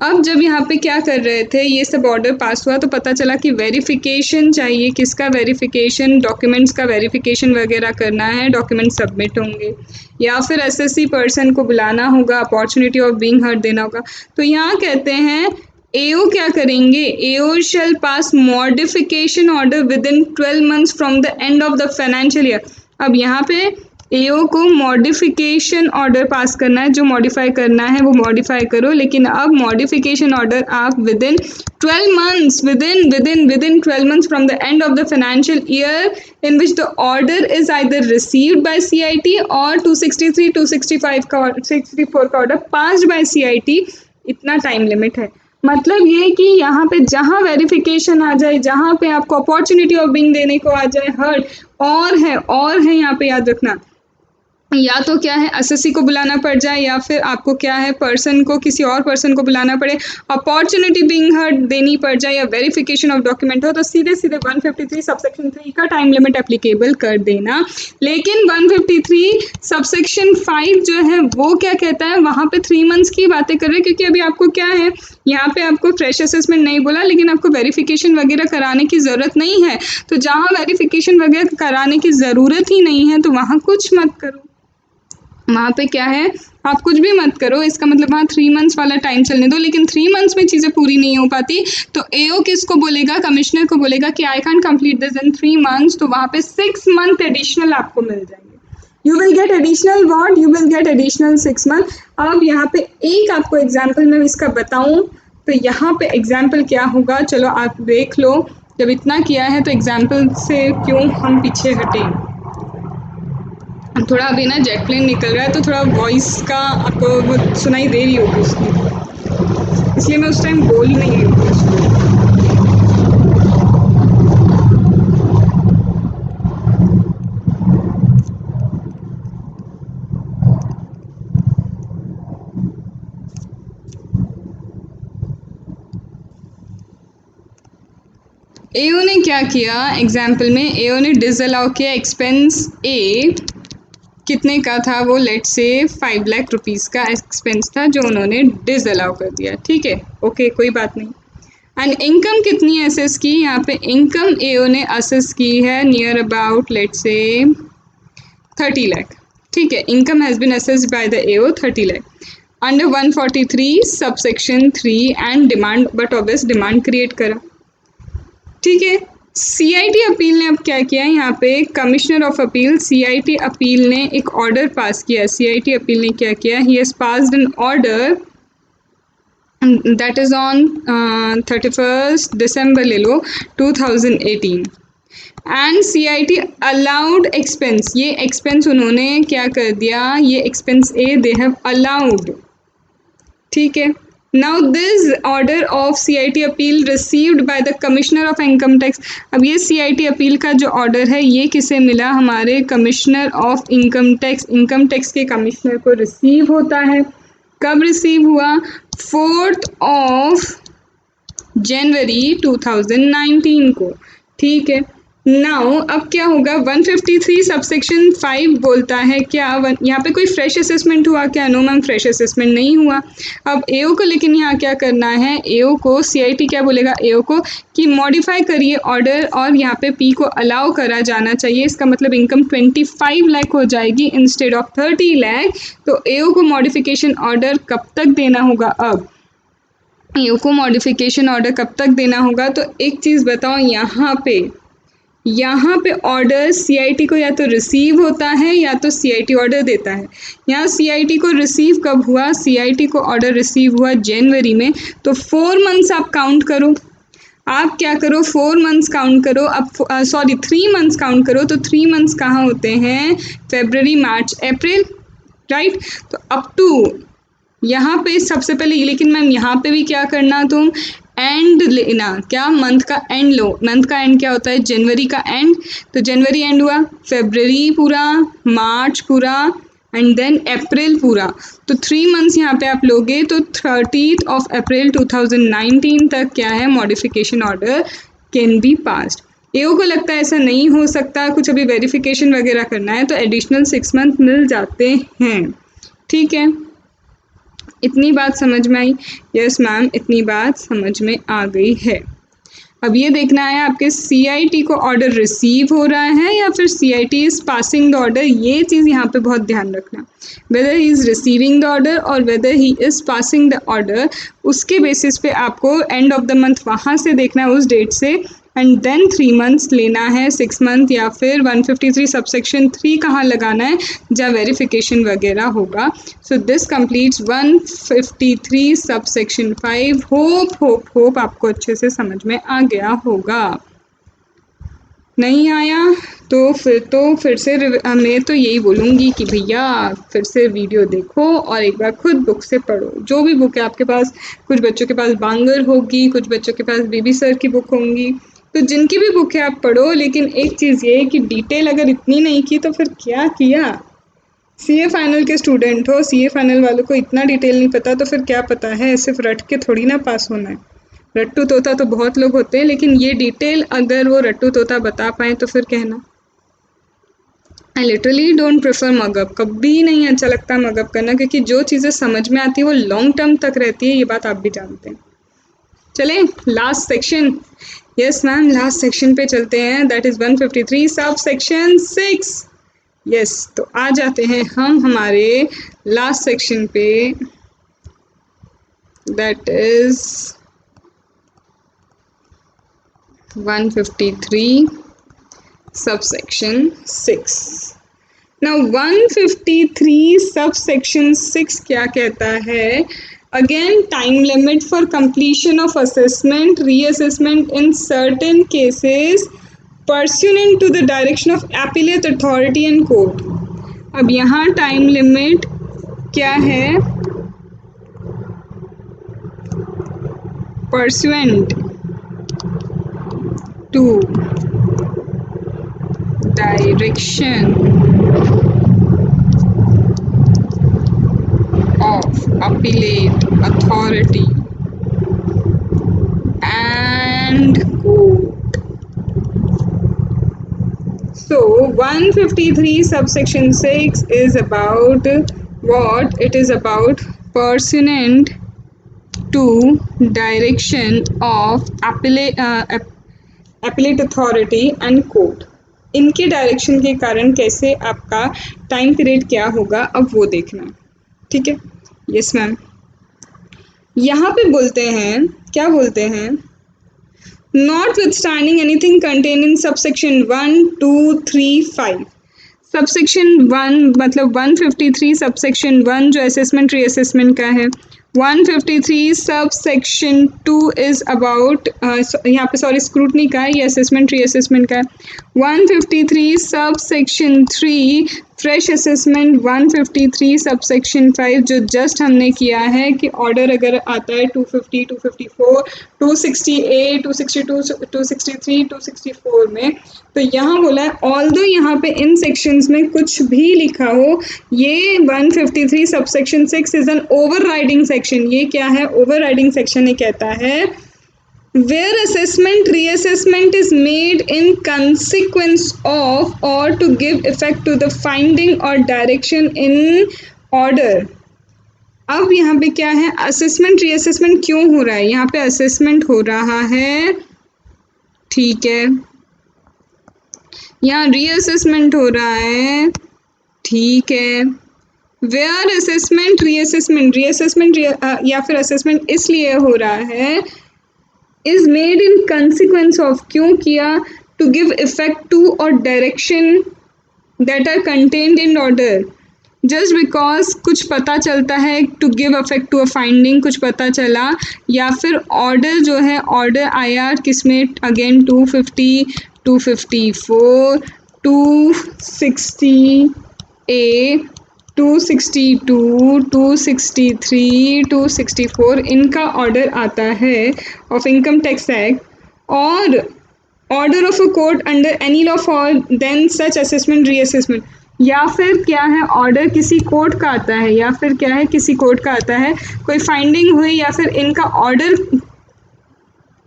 अब जब यहाँ पे क्या कर रहे थे, ये सब ऑर्डर पास हुआ तो पता चला कि वेरिफिकेशन चाहिए, किसका वेरिफिकेशन, डॉक्यूमेंट्स का वेरिफिकेशन वगैरह करना है, डॉक्यूमेंट सबमिट होंगे या फिर एसएससी पर्सन को बुलाना होगा, अपॉर्चुनिटी ऑफ बीइंग हर्ड देना होगा। तो यहाँ कहते हैं एओ क्या करेंगे, AO shall pass modification order within 12 months from the end of the financial year. अब यहाँ पे एओ को मॉडिफिकेशन ऑर्डर पास करना है, जो मॉडिफाई करना है वो मॉडिफाई करो, लेकिन अब मॉडिफिकेशन ऑर्डर आप with in 12 months, with in 12 months from the end of the financial year in which the order is either received by CIT और 263, 265 का 64 का ऑर्डर पास्ड बाय सीआईटी, इतना टाइम लिमिट है। मतलब ये कि यहाँ पे जहाँ वेरिफिकेशन आ जाए, जहाँ पे आपको अपॉर्चुनिटी ऑफ बीइंग देने को आ जाए, हर्ड और है यहाँ पे याद रखना, या तो क्या है एसएससी को बुलाना पड़ जाए या फिर आपको क्या है पर्सन को, किसी और पर्सन को बुलाना पड़े, अपॉर्चुनिटी बीइंग हर्ड देनी पड़ जाए या वेरिफिकेशन ऑफ डॉक्यूमेंट हो, तो सीधे 153 सबसेक्शन 3 का टाइम लिमिट एप्लीकेबल कर देना। लेकिन 153 सबसेक्शन 5 जो है वो क्या कहता है, वहाँ पे 3 मंथ्स की बातें कर रहे हैं, क्योंकि अभी आपको क्या है, यहाँ पे आपको फ्रेश असेसमेंट नहीं बोला लेकिन आपको वेरिफिकेशन वगैरह कराने की ज़रूरत नहीं है। तो जहाँ वेरिफिकेशन वगैरह कराने की ज़रूरत ही नहीं है तो वहाँ कुछ मत करो, वहाँ पे क्या है आप कुछ भी मत करो, इसका मतलब वहाँ 3 मंथ्स वाला टाइम चलने दो। लेकिन 3 मंथ्स में चीज़ें पूरी नहीं हो पाती तो एओ किसको बोलेगा, कमिश्नर को बोलेगा कि I can complete this in 3 months, तो वहाँ पे 6 मंथ एडिशनल आपको मिल जाएंगे। You will get additional what, you will get additional 6 month. अब यहाँ पे एक आपको एग्जाम्पल मैं इसका बताऊँ तो यहाँ पे एग्जाम्पल क्या होगा, चलो आप देख लो। जब इतना किया है तो एग्जाम्पल से क्यों हम पीछे हटें, थोड़ा अभी ना जेट प्लेन निकल रहा है तो थोड़ा वॉइस का आपको वो सुनाई दे रही होगी उसकी, इसलिए मैं उस टाइम बोल नहीं रही हूँ उसको। एओ ने क्या किया, एग्जाम्पल में एओ ने डिसअलाउ किया एक्सपेंस ए, कितने का था वो, लेट से 5 लाख रुपीज़ का एक्सपेंस था जो उन्होंने डिसअलाउ कर दिया, ठीक है, ओके कोई बात नहीं। एंड इनकम कितनी असेस की, यहाँ पे इनकम एओ ने असेस की है नियर अबाउट लेट से 30 लाख, ठीक है, income has been assessed by the AO 30 lakh under 143 subsection 3 and demand, but obvious demand create करा, ठीक है। सीआईटी अपील ने अब क्या किया, यहाँ पे commissioner of appeal CIT appeal ने एक ऑर्डर पास किया, सीआईटी अपील ने क्या किया, he has passed an order that is on 31 December ले लो 2018 एंड सीआईटी अलाउड एक्सपेंस, ये एक्सपेंस उन्होंने क्या कर दिया, ये एक्सपेंस ए दे हैव अलाउड, ठीक है। Now this order of CIT appeal received by the commissioner of income tax, अब ये सीआईटी अपील का जो ऑर्डर है ये किसे मिला, हमारे कमिश्नर ऑफ इनकम टैक्स के कमिश्नर को रिसीव होता है। कब रिसीव हुआ, 4 जनवरी 2019 को, ठीक है। नाउ अब क्या होगा, 153 सबसेक्शन 5 बोलता है क्या, यहाँ पे कोई फ्रेश असेसमेंट हुआ क्या? नो मैम, फ्रेश असेसमेंट नहीं हुआ। अब एओ को लेकिन यहाँ क्या करना है, एओ को सीआईटी क्या बोलेगा एओ को कि मॉडिफाई करिए ऑर्डर और यहाँ पे पी को अलाउ करा जाना चाहिए। इसका मतलब इनकम 25 लाख हो जाएगी इंस्टेड ऑफ 30 लाख। तो एओ को मॉडिफिकेशन ऑर्डर कब तक देना होगा? अब एओ को मॉडिफिकेशन ऑर्डर कब तक देना होगा? तो एक चीज़ बताओ, यहाँ पे ऑर्डर सीआईटी को या तो रिसीव होता है या तो सीआईटी ऑर्डर देता है। यहाँ सीआईटी को रिसीव कब हुआ? सीआईटी को ऑर्डर रिसीव हुआ जनवरी में। तो 4 मंथ्स आप काउंट करो, आप क्या करो 4 मंथ्स काउंट करो, अब 3 मंथ्स काउंट करो। तो 3 मंथ्स कहाँ होते हैं? फरवरी, मार्च, अप्रैल, राइट। तो अप टू यहाँ पे सबसे पहले, लेकिन मैम यहाँ पे भी क्या करना, तुम एंड लेना, क्या मंथ का एंड लो। मंथ का एंड क्या होता है? जनवरी का एंड। तो जनवरी एंड हुआ, फरवरी पूरा, मार्च पूरा एंड देन अप्रैल पूरा। तो 3 मंथ्स यहाँ पे आप लोगे तो 30 अप्रैल 2019 तक क्या है, modification order can be passed. AO को लगता है ऐसा नहीं हो सकता, कुछ अभी वेरिफिकेशन वगैरह करना है, तो एडिशनल 6 मंथ मिल जाते हैं। ठीक है, इतनी बात समझ में आई? यस मैम, इतनी बात समझ में आ गई है। अब ये देखना है आपके सीआईटी को ऑर्डर रिसीव हो रहा है या फिर CIT is passing the order. ये चीज़ यहाँ पे बहुत ध्यान रखना, whether he is receiving the order और whether he is passing the order, उसके बेसिस पे आपको एंड ऑफ द मंथ वहाँ से देखना है, उस डेट से, एंड देन 3 मंथ्स लेना है, 6 मंथ या फिर 153 सबसेक्शन 3 कहाँ लगाना है, जहाँ वेरिफिकेशन वगैरह होगा। So this completes 153 subsection 5। Hope आपको अच्छे से समझ में आ गया होगा। नहीं आया तो फिर से मैं तो यही बोलूँगी कि भैया फिर से वीडियो देखो और एक बार खुद बुक से पढ़ो, जो भी बुक है आपके पास। कुछ बच्चों के पास बांगर होगी, कुछ बच्चों के पास बीबी सर की बुक होंगी, तो जिनकी भी बुक है आप पढ़ो। लेकिन एक चीज़ ये है कि डिटेल अगर इतनी नहीं की तो फिर क्या किया? सीए फाइनल के स्टूडेंट हो, सीए फाइनल वालों को इतना डिटेल नहीं पता तो फिर क्या पता है, सिर्फ रट के थोड़ी ना पास होना है। रट्टू तोता तो बहुत लोग होते हैं, लेकिन ये डिटेल अगर वो रट्टू तोता बता पाए तो फिर कहना। I literally don't prefer mug up, कभी नहीं अच्छा लगता मगअप करना, क्योंकि जो चीज़ें समझ में आती है वो लॉन्ग टर्म तक रहती है, ये बात आप भी जानते हैं। चलें last section. Yes ma'am, last section पे चलते हैं, that is 153 sub section 6। Yes, तो आ जाते हैं हम हमारे लास्ट सेक्शन पे, that is 153 subsection 6. Now 153 subsection 6 क्या कहता है? Again, time limit for completion of assessment, reassessment in certain cases pursuant to the direction of appellate authority and court. अब यहाँ टाइम लिमिट क्या है? Pursuant to direction of appellate authority and court. So 153 subsection 6 is about what? It is about pursuant to direction of appellate authority and court. इनके direction के कारण कैसे आपका time period क्या होगा, अब वो देखना। ठीक है, यस मैम। यहाँ पे बोलते हैं, क्या बोलते हैं? Notwithstanding anything contained in subsection 1, 2, 3, 5. Subsection 1 मतलब 153 सबसेक्शन 1 जो असेसमेंट रीअसेसमेंट का है। 153 सबसेक्शन 2 इज़ अबाउट, यहाँ पे सॉरी स्क्रूटनी का है, ये असेसमेंट रीअसेसमेंट का है। 153 सबसेक्शन 3 फ्रेश असेसमेंट। 153 सबसेक्शन 5 जो जस्ट हमने किया है कि ऑर्डर अगर आता है 250, 254, 268, 262, 263, 264 में, तो यहाँ बोला है ऑल्दो यहाँ पे इन सेक्शंस में कुछ भी लिखा हो, ये 153 subsection 6 is an overriding section. ये क्या है? Overriding section. ये कहता है where assessment reassessment is made in consequence of or to give effect to the finding or direction in order। अब यहाँ पे क्या है, असेसमेंट रीअसेसमेंट क्यों हो रहा है, यहाँ पे असेसमेंट हो रहा है, ठीक है, यहाँ रीअसेसमेंट हो रहा है, ठीक है। वेयर असेसमेंट रीअसेसमेंट या फिर असेसमेंट इसलिए हो रहा है, is made in consequence of, क्यों किया, टू गिव इफेक्ट टू और direction that are contained in order. Just because कुछ पता चलता है, to give effect to a finding, कुछ पता चला, या फिर ऑर्डर जो है, ऑर्डर आया किसमें, अगेन 250, 254, 260A, 262, 263, 264 इनका ऑर्डर आता है ऑफ इनकम टैक्स एक्ट, और order of a court under any law for then such assessment reassessment, या फिर क्या है, ऑर्डर किसी कोर्ट का आता है, या फिर क्या है, किसी कोर्ट का आता है, कोई फाइंडिंग हुई, या फिर इनका ऑर्डर।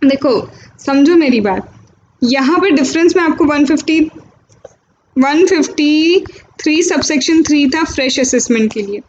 देखो समझो मेरी बात, यहाँ पर डिफरेंस में आपको 153 सबसेक्शन 3 था फ्रेश असेसमेंट के लिए,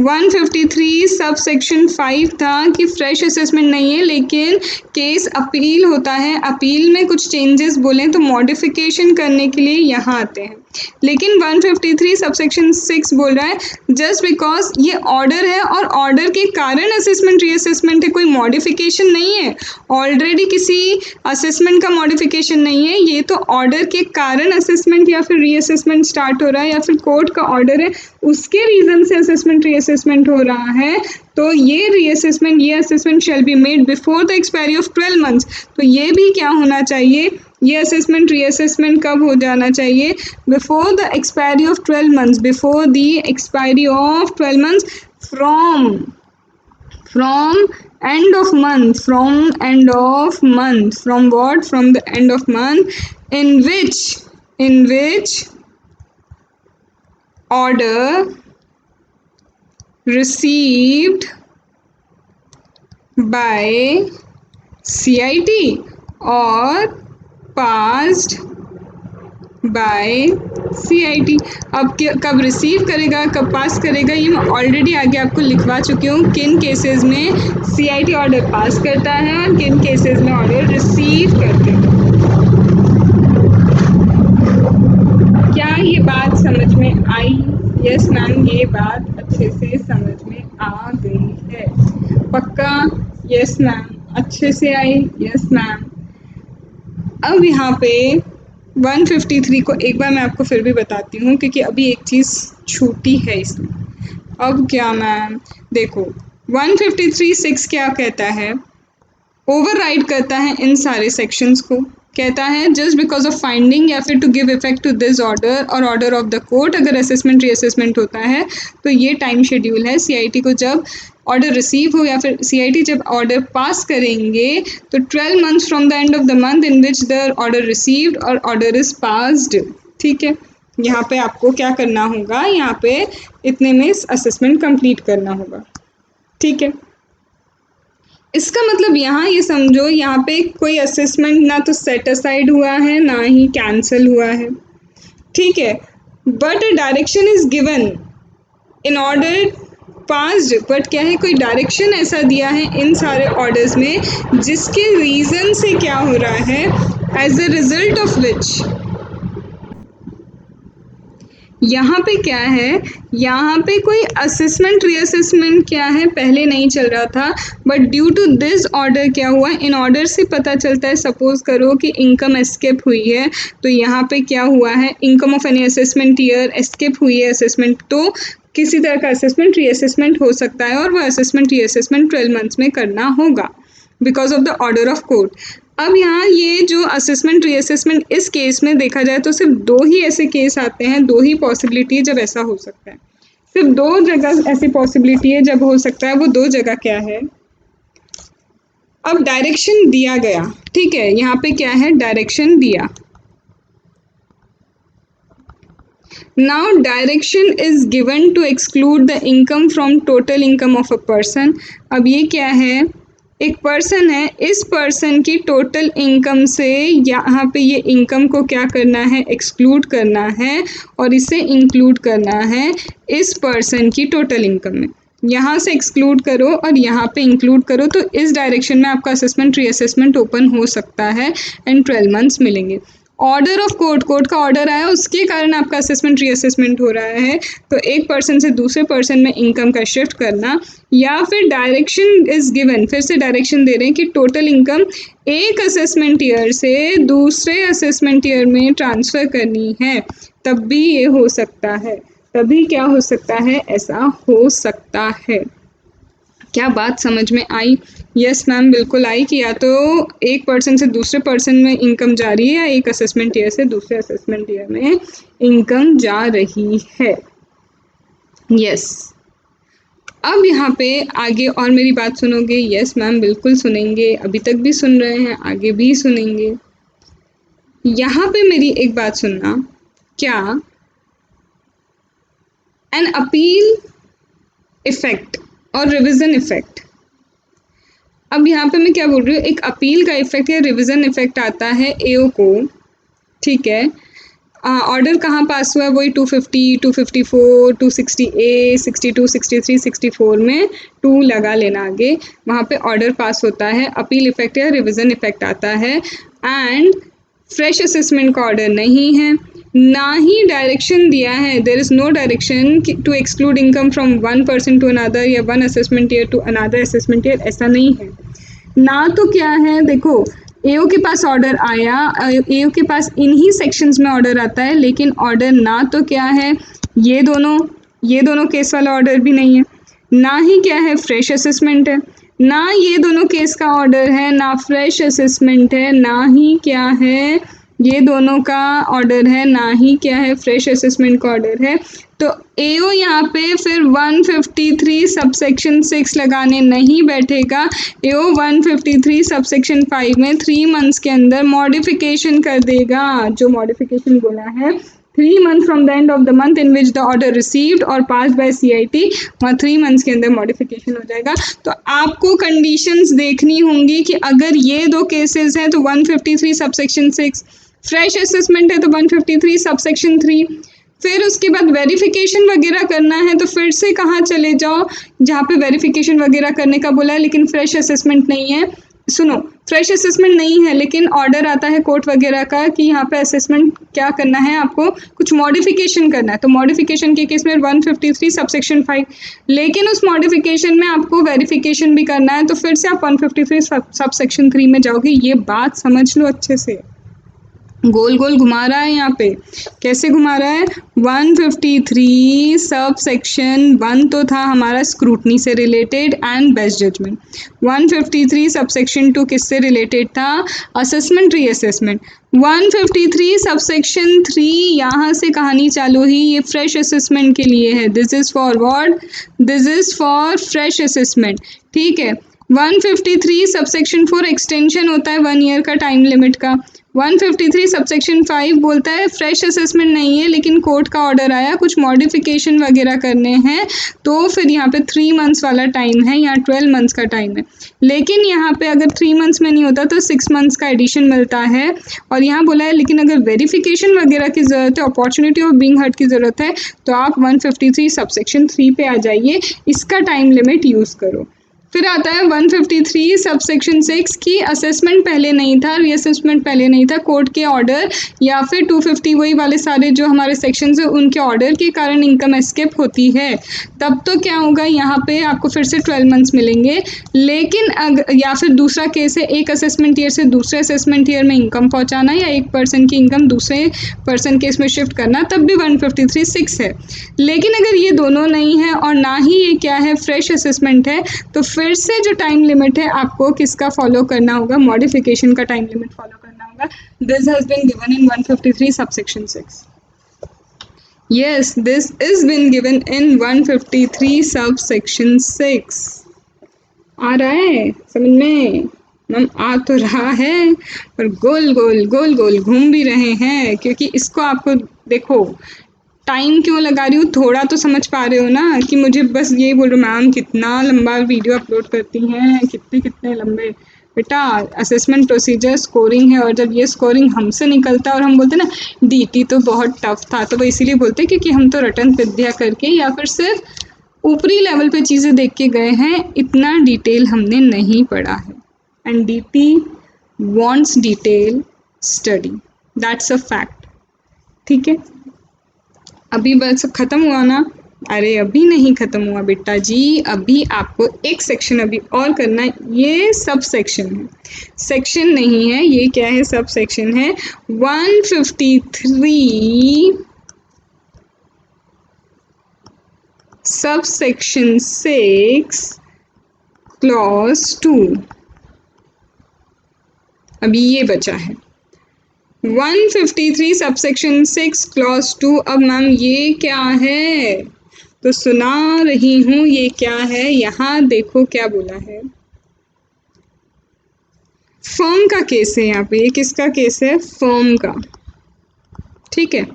153 सब सेक्शन 5 था कि फ्रेश असेसमेंट नहीं है, लेकिन केस अपील होता है, अपील में कुछ चेंजेस बोलें तो मॉडिफिकेशन करने के लिए यहाँ आते हैं। लेकिन 153 सब सेक्शन 6 बोल रहा है जस्ट बिकॉज ये ऑर्डर है और ऑर्डर के कारण असेसमेंट रीअसेसमेंट है, कोई मॉडिफिकेशन नहीं है, ऑलरेडी किसी असेसमेंट का मॉडिफिकेशन नहीं है, ये तो ऑर्डर के कारण असेसमेंट या फिर रीअसेसमेंट स्टार्ट हो रहा है, या फिर कोर्ट का ऑर्डर है उसके रीज़न से असेसमेंट रीअसेसमेंट हो रहा है। तो ये रीअसेसमेंट, ये assessment shall be made before the expiry of 12 months. तो ये भी क्या होना चाहिए, ये असेसमेंट रीअसेसमेंट कब हो जाना चाहिए, before the expiry of 12 months, before the expiry of 12 months from end of month, from end of month, from what, from the end of month in which order received by CIT or passed by CIT। अब कब receive करेगा, कब पास करेगा, ये मैं already आगे आपको लिखवा चुकी हूँ, किन केसेस में CIT ऑर्डर पास करता है और किन केसेस में ऑर्डर रिसीव करते हैं। क्या ये बात समझ में आई? यस मैम, ये बात अच्छे से समझ में आ गई है, पक्का? यस मैम, अच्छे से आई, यस मैम। अब यहाँ पे 153 को एक बार मैं आपको फिर भी बताती हूँ, क्योंकि अभी एक चीज़ छूटी है इसमें। अब क्या मैम, देखो 153(6) क्या कहता है, ओवरराइड करता है इन सारे सेक्शंस को, कहता है जस्ट बिकॉज ऑफ फाइंडिंग या फिर to give effect to this order और ऑर्डर ऑफ द कोर्ट, अगर असेसमेंट रीअसेसमेंट होता है तो ये टाइम शेड्यूल है। CIT को जब ऑर्डर रिसीव हो या फिर CIT जब ऑर्डर पास करेंगे तो 12 months from the end of the month in which the order received और ऑर्डर इज पास्ड। ठीक है, यहाँ पे आपको क्या करना होगा, यहाँ पे इतने में असेसमेंट कंप्लीट करना होगा। ठीक है, इसका मतलब यहाँ ये समझो, यहाँ पे कोई असेसमेंट ना तो सेट असाइड हुआ है ना ही कैंसिल हुआ है। ठीक है, but direction is given in order passed, but क्या है, कोई डायरेक्शन ऐसा दिया है इन सारे ऑर्डर्स में जिसके रीज़न से क्या हो रहा है, as a result of which यहाँ पे क्या है, यहाँ पे कोई असेसमेंट रीअसेसमेंट क्या है पहले नहीं चल रहा था, but due to this order क्या हुआ, इन ऑर्डर से पता चलता है, सपोज करो कि इनकम एस्केप हुई है, तो यहाँ पे क्या हुआ है, income of any assessment year escape हुई है असेसमेंट, तो किसी तरह का असेसमेंट रीअसेसमेंट हो सकता है और वो असेसमेंट रीअसेसमेंट 12 मंथ्स में करना होगा because of the order of court. अब यहाँ ये जो असेसमेंट रीअसेसमेंट इस केस में देखा जाए तो सिर्फ दो ही ऐसे केस आते हैं, दो ही पॉसिबिलिटी है जब ऐसा हो सकता है, सिर्फ दो जगह ऐसी पॉसिबिलिटी है जब हो सकता है, वो दो जगह क्या है। अब डायरेक्शन दिया गया, ठीक है, यहाँ पे क्या है, डायरेक्शन दिया, now direction is given to exclude the income from total income of a person. अब ये क्या है, एक पर्सन है, इस पर्सन की टोटल इनकम से यहाँ पे ये इनकम को क्या करना है, एक्सक्लूड करना है और इसे इंक्लूड करना है इस पर्सन की टोटल इनकम में। यहाँ से एक्सक्लूड करो और यहाँ पे इंक्लूड करो, तो इस डायरेक्शन में आपका असेसमेंट रीअसेसमेंट ओपन हो सकता है एंड 12 मंथ्स मिलेंगे। ऑर्डर ऑफ कोर्ट का ऑर्डर आया, उसके कारण आपका असेसमेंट रीअसेसमेंट हो रहा है, तो एक पर्सन से दूसरे पर्सन में इनकम का शिफ्ट करना, या फिर डायरेक्शन इज गिवन, फिर से डायरेक्शन दे रहे हैं कि टोटल इनकम एक असेसमेंट ईयर से दूसरे असेसमेंट ईयर में ट्रांसफ़र करनी है, तब भी ये हो सकता है। तभी क्या हो सकता है, ऐसा हो सकता है। क्या बात समझ में आई? यस मैम, बिल्कुल आई कि या तो एक पर्सन से दूसरे पर्सन में इनकम जा रही है या एक असेसमेंट ईयर से दूसरे असेसमेंट ईयर में इनकम जा रही है। यस अब यहाँ पे आगे और मेरी बात सुनोगे? यस मैम, बिल्कुल सुनेंगे, अभी तक भी सुन रहे हैं, आगे भी सुनेंगे। यहाँ पे मेरी एक बात सुनना, क्या एन अपील इफेक्ट और रिविजन इफेक्ट, अब यहाँ पे मैं क्या बोल रही हूँ, एक अपील का इफेक्ट या रिविजन इफेक्ट आता है एओ को, ठीक है। ऑर्डर कहाँ पास हुआ है, वही 250, 254, 260A, 62, 63, 64 में 2 लगा लेना आगे, वहाँ पे ऑर्डर पास होता है, अपील इफेक्ट या रिविजन इफेक्ट आता है। एंड फ्रेश असेसमेंट का ऑर्डर नहीं है, ना ही डायरेक्शन दिया है, there is no direction to exclude income from one person to another या one assessment year to another assessment year, ऐसा नहीं है। ना तो क्या है, देखो एओ के पास ऑर्डर आया, एओ के पास इन्हीं सेक्शंस में ऑर्डर आता है, लेकिन ऑर्डर ना तो क्या है, ये दोनों केस वाला ऑर्डर भी नहीं है, ना ही क्या है फ्रेश असेसमेंट है, ना ये दोनों केस का ऑर्डर है, ना फ्रेश असेसमेंट है, ना ही क्या है ये दोनों का ऑर्डर है, ना ही क्या है फ्रेश असेसमेंट का ऑर्डर है। तो एओ यहाँ पे फिर 153 सबसेक्शन 6 लगाने नहीं बैठेगा, एओ 153 सबसेक्शन 5 में 3 मंथ्स के अंदर मॉडिफिकेशन कर देगा। जो मॉडिफिकेशन बोला है, 3 months from the end of the month in which the order received or passed by CIT, वहाँ 3 months के अंदर मॉडिफिकेशन हो जाएगा। तो आपको कंडीशंस देखनी होंगी कि अगर ये दो केसेस हैं तो 153 सबसेक्शन 6, फ्रेश असेसमेंट है तो 153 सबसेक्शन 3, फिर उसके बाद वेरिफिकेशन वगैरह करना है तो फिर से कहाँ चले जाओ जहाँ पे वेरिफिकेशन वगैरह करने का बोला है लेकिन फ्रेश असेसमेंट नहीं है। सुनो, फ्रेश असेसमेंट नहीं है लेकिन ऑर्डर आता है कोर्ट वगैरह का कि यहाँ पे असेसमेंट क्या करना है, आपको कुछ मॉडिफिकेशन करना है, तो मॉडिफिकेशन के केस में 153 सबसेक्शन 5, लेकिन उस मॉडिफिकेशन में आपको वेरिफिकेशन भी करना है तो फिर से आप 153 सबसेक्शन 3 में जाओगे। ये बात समझ लो अच्छे से, गोल गोल घुमा रहा है यहाँ पे। कैसे घुमा रहा है, 153 सब सेक्शन 1 तो था हमारा स्क्रूटनी से related and best judgement, 153 sub section 2 किससे रिलेटेड था, असेसमेंट रीअसेसमेंट, 153 सब सेक्शन 3 यहाँ से कहानी चालू हुई, ये फ्रेश असेसमेंट के लिए है, this is for what, this is for fresh assessment, ठीक है। 153 सबसेक्शन 4 एक्सटेंशन होता है 1 ईयर का टाइम लिमिट का, 153 सबसेक्शन 5 बोलता है फ्रेश असेसमेंट नहीं है लेकिन कोर्ट का ऑर्डर आया, कुछ मॉडिफिकेशन वगैरह करने हैं तो फिर यहाँ पे 3 मंथ्स वाला टाइम है, यहाँ 12 मंथ्स का टाइम है, लेकिन यहाँ पे अगर 3 मंथ्स में नहीं होता तो 6 मंथ्स का एडिशन मिलता है। और यहाँ बोला है लेकिन अगर वेरिफिकेशन वगैरह की ज़रूरत है, अपॉर्चुनिटी ऑफ बीइंग हर्ड की ज़रूरत है, तो आप 153 सबसेक्शन 3 पे आ जाइए, इसका टाइम लिमिट यूज़ करो। फिर आता है 153 सबसेक्शन 6 की असेसमेंट पहले नहीं था, रीअसेसमेंट पहले नहीं था, कोर्ट के ऑर्डर या फिर 250 वही वाले सारे जो हमारे सेक्शंस हैं उनके ऑर्डर के कारण इनकम एस्केप होती है, तब तो क्या होगा, यहाँ पे आपको फिर से 12 मंथ्स मिलेंगे। लेकिन या फिर दूसरा केस है, एक असेसमेंट ईयर से दूसरे असेसमेंट ईयर में इनकम पहुँचाना या एक पर्सन की इनकम दूसरे पर्सन केस में शिफ्ट करना, तब भी 153 6 है। लेकिन अगर ये दोनों नहीं है और ना ही ये क्या है फ्रेश असेसमेंट है, तो फिर से जो टाइम लिमिट है आपको किसका फॉलो करना होगा, मॉडिफिकेशन का टाइम लिमिट फॉलो करना होगा। This has been given in 153 subsection 6। Yes, this is been given in 153 subsection 6। आ रहा है समझ में? मैम आ तो रहा है पर गोल गोल घूम भी रहे हैं, क्योंकि इसको आपको देखो टाइम क्यों लगा रही हूँ, थोड़ा तो समझ पा रहे हो ना कि मुझे बस यही बोल रहे हो मैम कितना लंबा वीडियो अपलोड करती हैं, कितने कितने लंबे। बेटा असेसमेंट प्रोसीजर स्कोरिंग है, और जब ये स्कोरिंग हमसे निकलता है और हम बोलते हैं ना डीटी तो बहुत टफ था, तो वो इसीलिए बोलते हैं क्योंकि हम तो रटन विद्या करके या फिर सिर्फ ऊपरी लेवल पे चीज़ें देख के गए हैं, इतना डिटेल हमने नहीं पढ़ा है। And DT wants detail study, that's a fact. ठीक है, अभी बस खत्म हुआ ना? अरे अभी नहीं खत्म हुआ बेटा जी, अभी आपको एक सेक्शन अभी और करना है। ये सब सेक्शन है, सेक्शन नहीं है ये, क्या है, सब सेक्शन है। 153 सब सेक्शन 6 क्लॉज 2, अभी ये बचा है 153 सबसेक्शन 6 क्लॉज 2। अब मैम ये क्या है, तो सुना रही हूँ ये क्या है। यहाँ देखो क्या बोला है, फर्म का केस है यहाँ पे। ये किसका केस है, फर्म का। ठीक है,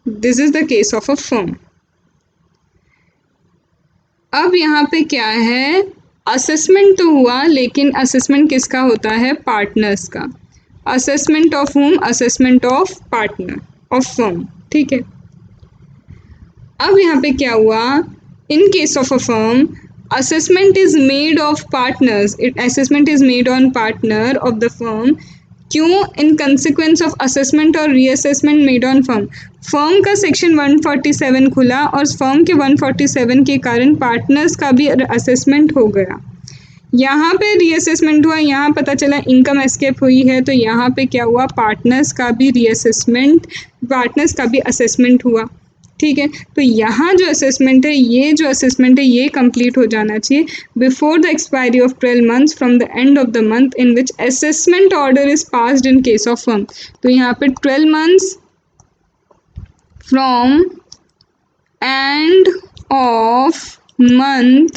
this is the case of a firm. अब यहाँ पे क्या है, असेसमेंट तो हुआ, लेकिन असेसमेंट किसका होता है, पार्टनर्स का। Assessment of home, assessment of partner of firm. ठीक है, अब यहाँ पे क्या हुआ, इन case of a firm assessment is made of partners, assessment is made on partner of the firm। क्यों, इन कंसिक्वेंस ऑफ असेसमेंट और reassessment made on firm. Firm का सेक्शन 147 खुला और फर्म के 147 के कारण पार्टनर्स का भी असेसमेंट हो गया। यहाँ पे रीअसेसमेंट हुआ, यहाँ पता चला इनकम एस्केप हुई है, तो यहाँ पे क्या हुआ, पार्टनर्स का भी रीअसेसमेंट, पार्टनर्स का भी असेसमेंट हुआ। ठीक है, तो यहाँ जो असेसमेंट है, ये जो असेसमेंट है ये कंप्लीट हो जाना चाहिए before the expiry of 12 months from the end of the month in which assessment order is passed in case of firm. तो यहाँ पे 12 months from end of month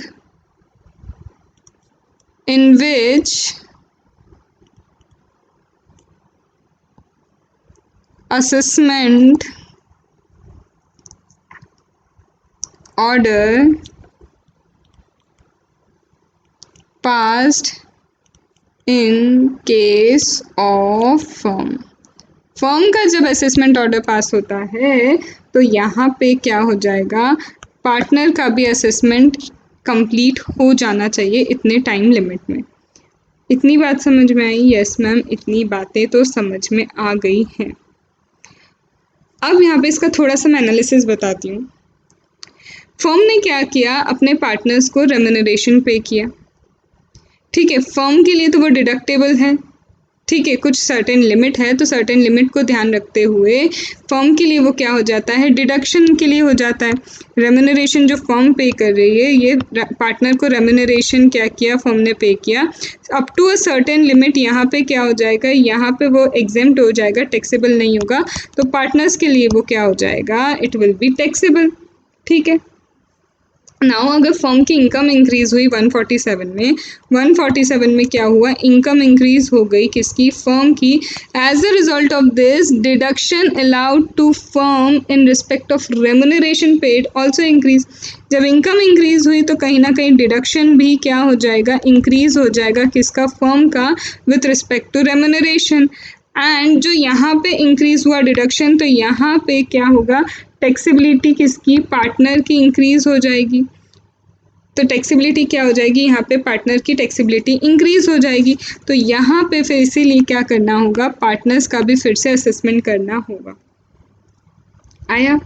in which assessment order passed in case of firm। Firm का जब assessment order pass होता है तो यहाँ पे क्या हो जाएगा, पार्टनर का भी असेसमेंट कंप्लीट हो जाना चाहिए इतने टाइम लिमिट में। इतनी बात समझ में आई? यस मैम, इतनी बातें तो समझ में आ गई हैं। अब यहाँ पे इसका थोड़ा सा मैं एनालिसिस बताती हूँ। फर्म ने क्या किया, अपने पार्टनर्स को रेम्यूनरेशन पे किया। ठीक है, फर्म के लिए तो वो डिडक्टेबल है। ठीक है, कुछ सर्टेन लिमिट है, तो सर्टेन लिमिट को ध्यान रखते हुए फर्म के लिए वो क्या हो जाता है, डिडक्शन के लिए हो जाता है। रेम्यूनरेशन जो फर्म पे कर रही है, ये पार्टनर को रेम्यूनरेशन क्या किया, फर्म ने पे किया up to a certain limit. यहाँ पे क्या हो जाएगा, यहाँ पे वो एग्जेम्प्ट हो जाएगा, टैक्सेबल नहीं होगा। तो पार्टनर्स के लिए वो क्या हो जाएगा, इट विल बी टैक्सेबल। ठीक है, नाउ अगर फर्म की इनकम इंक्रीज हुई 147 में, 147 में क्या हुआ, इनकम इंक्रीज हो गई किसकी, फर्म की। As a result of this deduction allowed to firm in respect of remuneration paid also increase. जब इनकम इंक्रीज हुई तो कहीं ना कहीं डिडक्शन भी क्या हो जाएगा, इंक्रीज हो जाएगा, किसका, फर्म का, with respect to remuneration. And जो यहाँ पे इंक्रीज हुआ डिडक्शन, तो यहाँ पे क्या होगा, टैक्सेबिलिटी किसकी, पार्टनर की इंक्रीज हो जाएगी। तो टैक्सेबिलिटी क्या हो जाएगी, यहाँ पे पार्टनर की टैक्सेबिलिटी इंक्रीज हो जाएगी। तो यहाँ पे फिर इसीलिए क्या करना होगा, पार्टनर्स का भी फिर से असेसमेंट करना होगा। आया?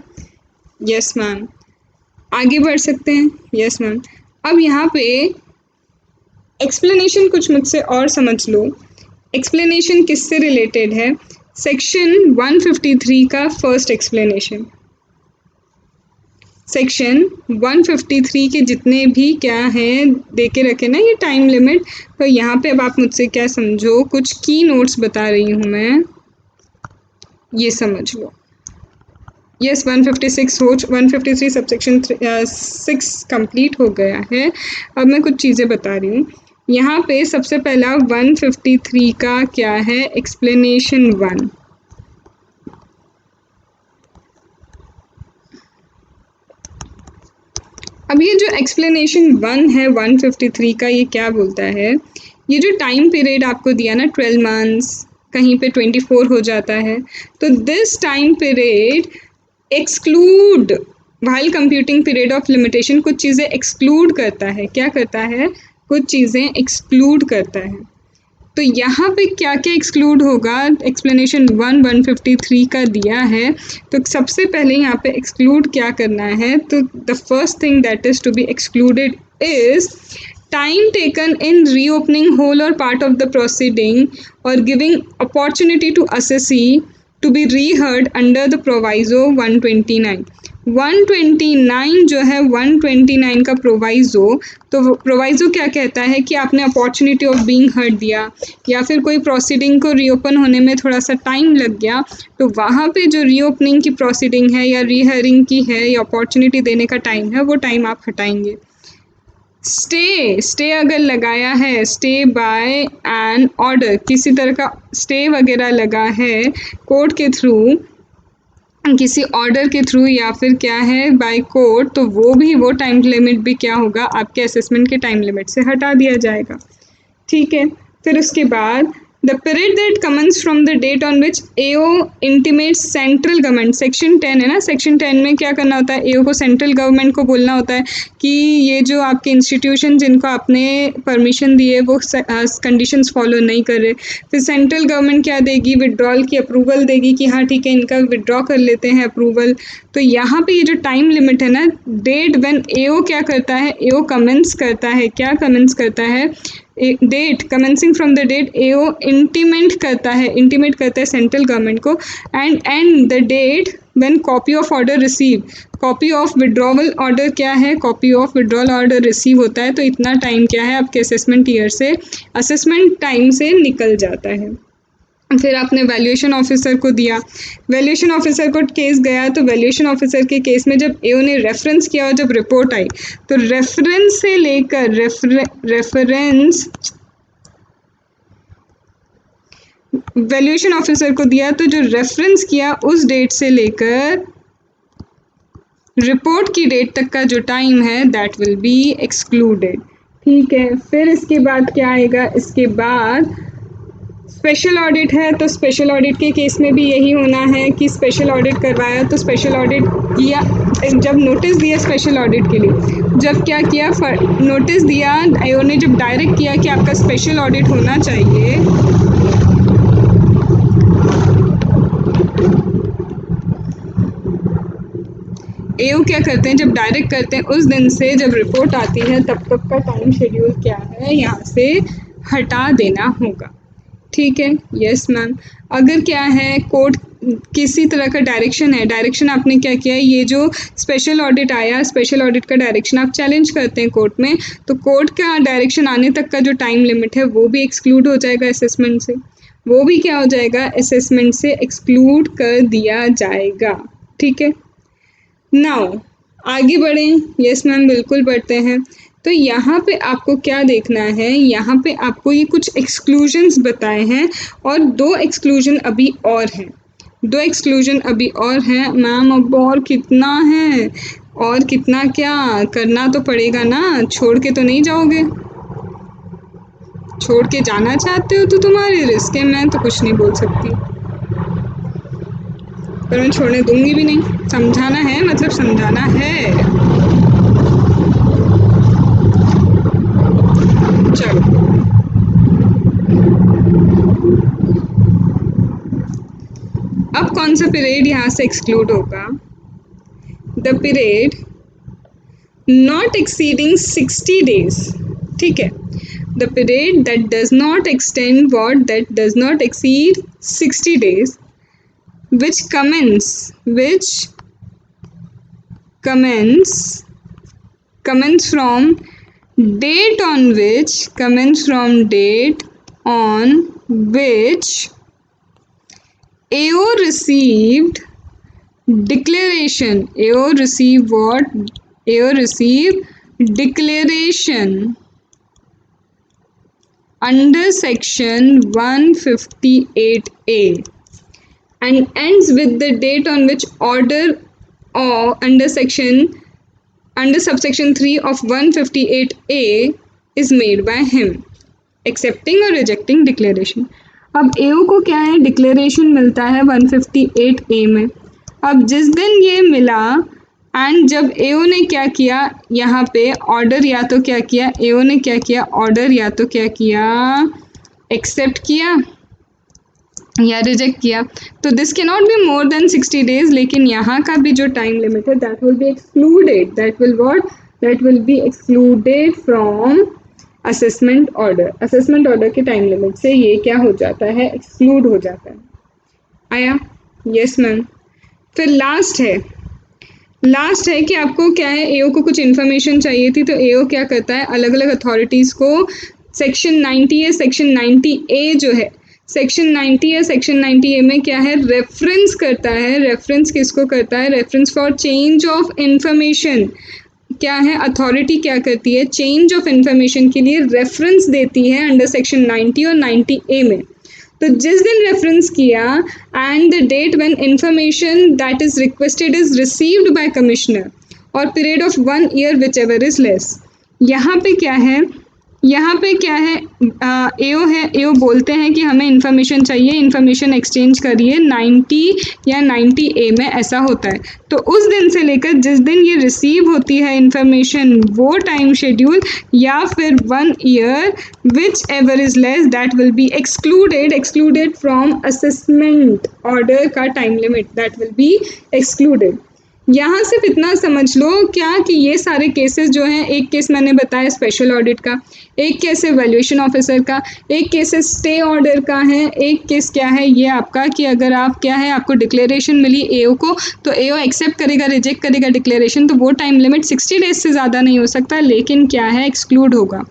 यस मैम, आगे बढ़ सकते हैं? Yes ma'am. अब यहाँ पे एक्सप्लेनेशन कुछ मुझसे और समझ लो। एक्सप्लेनेशन किससे रिलेटेड है, सेक्शन 153 का फर्स्ट एक्सप्लेनेशन। सेक्शन 153 के जितने भी क्या हैं दे के रखे ना ये टाइम लिमिट, तो यहाँ पे अब आप मुझसे क्या समझो, कुछ की नोट्स बता रही हूँ मैं, ये समझ लो। यस, 156 हो, 153 सबसेक्शन 6 कंप्लीट हो गया है। अब मैं कुछ चीज़ें बता रही हूँ। यहाँ पे सबसे पहला 153 का क्या है, एक्सप्लेनेशन 1। अब ये जो एक्सप्लेनेशन 1 है 153 का, ये क्या बोलता है, ये जो टाइम पीरियड आपको दिया ना 12 मंथ्स, कहीं पे 24 हो जाता है, तो this time period exclude while computing period of limitation, कुछ चीज़ें एक्सक्लूड करता है। क्या करता है? कुछ चीज़ें एक्सक्लूड करता है। तो यहाँ पे क्या क्या एक्सक्लूड होगा, एक्सप्लेनेशन 153 का दिया है। तो सबसे पहले यहाँ पे एक्सक्लूड क्या करना है, तो the first thing that is to be excluded is time taken in reopening whole or part of the proceeding or giving opportunity to assessee to be reheard under the proviso 129। 129 जो है 129 का proviso, तो proviso क्या कहता है कि आपने opportunity of being heard दिया, या फिर कोई प्रोसीडिंग को रीओपन होने में थोड़ा सा टाइम लग गया, तो वहाँ पे जो रीओपनिंग की प्रोसीडिंग है या रीहरिंग की है या अपॉर्चुनिटी देने का टाइम है, वो टाइम आप हटाएंगे। स्टे अगर लगाया है, स्टे बाय एन ऑर्डर, किसी तरह का स्टे वगैरह लगा है कोर्ट के थ्रू, किसी ऑर्डर के थ्रू या फिर क्या है बाय कोर्ट, तो वो टाइम लिमिट भी क्या होगा, आपके असेसमेंट के टाइम लिमिट से हटा दिया जाएगा। ठीक है, फिर उसके बाद the period that commences from the date on which AO intimates central government, section 10 है ना, सेक्शन 10 में क्या करना होता है, एओ को सेंट्रल गवर्नमेंट को बोलना होता है कि ये जो आपके इंस्टीट्यूशन जिनको आपने परमिशन दी है वो कंडीशंस फॉलो नहीं कर रहे, फिर सेंट्रल गवर्नमेंट क्या देगी, विड्रॉल की अप्रूवल देगी कि हाँ ठीक है इनका विड्रॉ कर लेते हैं अप्रूवल। तो यहाँ पे ये जो टाइम लिमिट है ना, डेट व्हेन एओ क्या करता है, एओ कमेंस करता है, क्या कमेंस करता है, date commencing from the date AO intimate करता है सेंट्रल गवर्नमेंट को, and the date when copy of order receive, copy of withdrawal order क्या है, copy of withdrawal order receive होता है, तो इतना टाइम क्या है आपके असेसमेंट ईयर से, असेसमेंट टाइम से निकल जाता है। फिर आपने वैल्यूएशन ऑफिसर को दिया, वैल्यूएशन ऑफिसर को केस गया, तो वैल्यूएशन ऑफिसर के केस में जब एओ ने रेफरेंस किया और जब रिपोर्ट आई, तो रेफरेंस से लेकर रेफरेंस वैल्यूएशन ऑफिसर को दिया, तो जो रेफरेंस किया उस डेट से लेकर रिपोर्ट की डेट तक का जो टाइम है दैट विल बी एक्सक्लूडेड। ठीक है, फिर इसके बाद क्या आएगा, इसके बाद स्पेशल ऑडिट है, तो स्पेशल ऑडिट के केस में भी यही होना है कि स्पेशल ऑडिट करवाया, तो स्पेशल ऑडिट किया, जब नोटिस दिया स्पेशल ऑडिट के लिए, जब क्या किया, नोटिस दिया आयोग ने, जब डायरेक्ट किया कि आपका स्पेशल ऑडिट होना चाहिए, एओ क्या करते हैं, जब डायरेक्ट करते हैं उस दिन से जब रिपोर्ट आती है तब तक का टाइम शेड्यूल क्या है यहाँ से हटा देना होगा। ठीक है, यस मैम। अगर क्या है कोर्ट किसी तरह का डायरेक्शन है, डायरेक्शन आपने क्या किया, ये जो स्पेशल ऑडिट आया, स्पेशल ऑडिट का डायरेक्शन आप चैलेंज करते हैं कोर्ट में, तो कोर्ट का डायरेक्शन आने तक का जो टाइम लिमिट है वो भी एक्सक्लूड हो जाएगा असेसमेंट से, वो भी क्या हो जाएगा, असेसमेंट से एक्सक्लूड कर दिया जाएगा। ठीक है, नाउ आगे बढ़ें। यस मैम, बिल्कुल बढ़ते हैं। तो यहाँ पे आपको क्या देखना है, यहाँ पे आपको ये कुछ एक्सक्लूजन्स बताए हैं और दो एक्सक्लूजन अभी और हैं, दो एक्सक्लूजन अभी और हैं। मैम अब और कितना है, और कितना क्या करना तो पड़ेगा ना, छोड़ के तो नहीं जाओगे, छोड़ के जाना चाहते हो तो तुम्हारी रिस्क है, मैं तो कुछ नहीं बोल सकती, पर मैं छोड़ने दूंगी भी नहीं। समझाना है मतलब समझाना है। चलो, अब कौन सा पीरियड यहाँ से एक्सक्लूड होगा, the period not exceeding 60 days. ठीक है, the period that does not extend what, that does not exceed 60 days, which commence from date on which AO received declaration, AO received what, AO received declaration under section 158A and ends with the date on which order or under section under subsection 3 of 158A is made by him, accepting or rejecting declaration. अब AO को क्या है, declaration मिलता है 158A में. अब जिस दिन ये मिला एंड जब AO ने क्या किया, यहाँ पे ऑर्डर या तो क्या किया, AO ने क्या किया, ऑर्डर या तो क्या किया, एक्सेप्ट किया या रिजेक्ट किया. तो this can not be more than 60 days. लेकिन यहाँ का भी जो टाइम लिमिट है that will be excluded, that will be excluded from assessment order. Assessment order के टाइम लिमिट से ये क्या हो जाता है, एक्सक्लूड हो जाता है. आया? Yes ma'am. फिर लास्ट है कि आपको क्या है, AO को कुछ इन्फॉर्मेशन चाहिए थी. तो AO क्या करता है, अलग अलग अथॉरिटीज़ को सेक्शन 90 या सेक्शन 90A जो है, सेक्शन 90 या सेक्शन 90A में क्या है, रेफरेंस करता है. रेफरेंस किसको करता है, reference for change of information. क्या है, अथॉरिटी क्या करती है, चेंज ऑफ इंफॉर्मेशन के लिए रेफरेंस देती है अंडर सेक्शन 90 और 90A में. तो जिस दिन रेफरेंस किया and the date when information that is requested is received by commissioner और period of 1 year whichever is less. यहाँ पे क्या है, AO बोलते हैं कि हमें इन्फॉर्मेशन चाहिए, इन्फॉर्मेशन एक्सचेंज करिए 90 या 90A में, ऐसा होता है. तो उस दिन से लेकर जिस दिन ये रिसीव होती है इन्फॉर्मेशन, वो टाइम शेड्यूल या फिर 1 year whichever is less that will be excluded from assessment order का time limit, that will be excluded. यहाँ सिर्फ इतना समझ लो क्या कि ये सारे केसेस जो हैं, एक केस मैंने बताया स्पेशल ऑडिट का, एक केस है वैल्यूएशन ऑफिसर का, एक केस है स्टे ऑर्डर का है, एक केस क्या है ये आपका कि अगर आप क्या है, आपको डिक्लेरेशन मिली AO को, तो AO एक्सेप्ट करेगा, रिजेक्ट करेगा डिक्लेरेशन, तो वो टाइम लिमिट 60 डेज से ज़्यादा नहीं हो सकता, लेकिन क्या है, एक्सक्लूड होगा.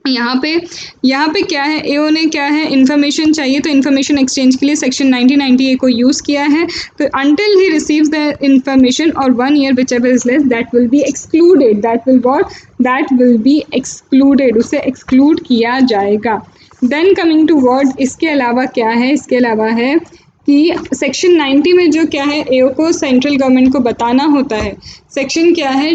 यहाँ पे क्या है, AO ने क्या है, इन्फॉर्मेशन चाहिए तो इन्फॉर्मेशन एक्सचेंज के लिए सेक्शन 90A को यूज़ किया है. तो until he receives the information और 1 year whichever is less that will be excluded, that will be excluded, उसे एक्सक्लूड किया जाएगा. देन कमिंग टू वर्ड, इसके अलावा क्या है, इसके अलावा है कि सेक्शन 90 में जो क्या है, AO को सेंट्रल गवर्नमेंट को बताना होता है. सेक्शन क्या है,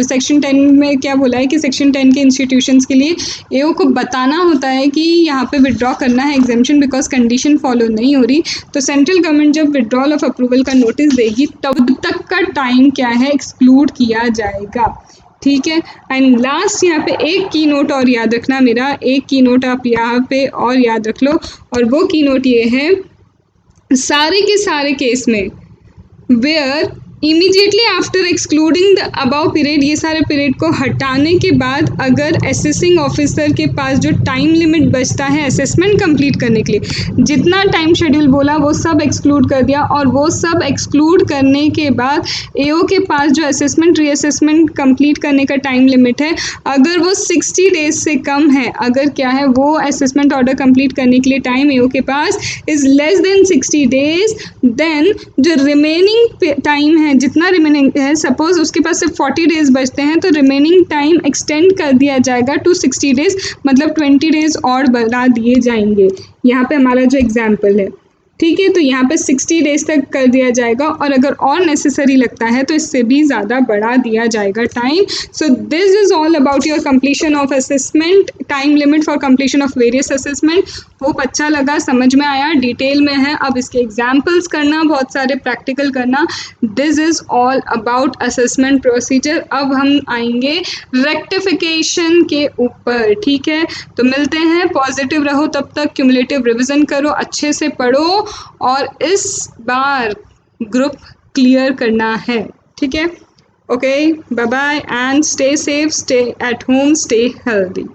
सेक्शन 10 में क्या बोला है कि सेक्शन 10 के इंस्टीट्यूशंस के लिए AO को बताना होता है कि यहाँ पे विड्रॉ करना है एग्जेम्पशन बिकॉज कंडीशन फॉलो नहीं हो रही. तो सेंट्रल गवर्नमेंट जब विड्रॉल ऑफ अप्रूवल का नोटिस देगी तब तक का टाइम क्या है, एक्सक्लूड किया जाएगा. ठीक है. एंड लास्ट यहाँ पे एक की नोट और याद रखना, मेरा एक की नोट आप यहाँ पे और याद रख लो, और वो की नोट ये है, सारे के सारे केस में where immediately after excluding the above period, ये सारे पीरियड को हटाने के बाद अगर असेसिंग ऑफिसर के पास जो टाइम लिमिट बचता है असेसमेंट कंप्लीट करने के लिए, जितना टाइम शेड्यूल बोला वो सब एक्सक्लूड कर दिया, और वो सब एक्सक्लूड करने के बाद AO के पास जो असेसमेंट रीअसेसमेंट कंप्लीट करने का टाइम लिमिट है, अगर वो 60 डेज से कम है, अगर क्या है वो असेसमेंट ऑर्डर कंप्लीट करने के लिए टाइम AO के पास is less than 60 days, then जो रिमेनिंग टाइम है, जितना रिमेनिंग है, सपोज उसके पास सिर्फ 40 डेज बचते हैं, तो रिमेनिंग टाइम एक्सटेंड कर दिया जाएगा टू 60 डेज, मतलब 20 डेज और बढ़ा दिए जाएंगे. यहाँ पे हमारा जो एग्जाम्पल है, ठीक है, तो यहाँ पे 60 डेज तक कर दिया जाएगा, और अगर और नेसेसरी लगता है तो इससे भी ज़्यादा बढ़ा दिया जाएगा time. So this is all about your completion of assessment, time limit for completion of various assessment. Hope अच्छा लगा, समझ में आया, डिटेल में है. अब इसके एग्जाम्पल्स करना, बहुत सारे प्रैक्टिकल करना. This is all about assessment procedure. अब हम आएंगे रेक्टिफिकेशन के ऊपर. ठीक है, तो मिलते हैं. पॉजिटिव रहो तब तक, क्यूमुलेटिव रिविजन करो, अच्छे से पढ़ो, और इस बार ग्रुप क्लियर करना है. ठीक है, okay, bye bye and stay safe, stay at home, stay healthy.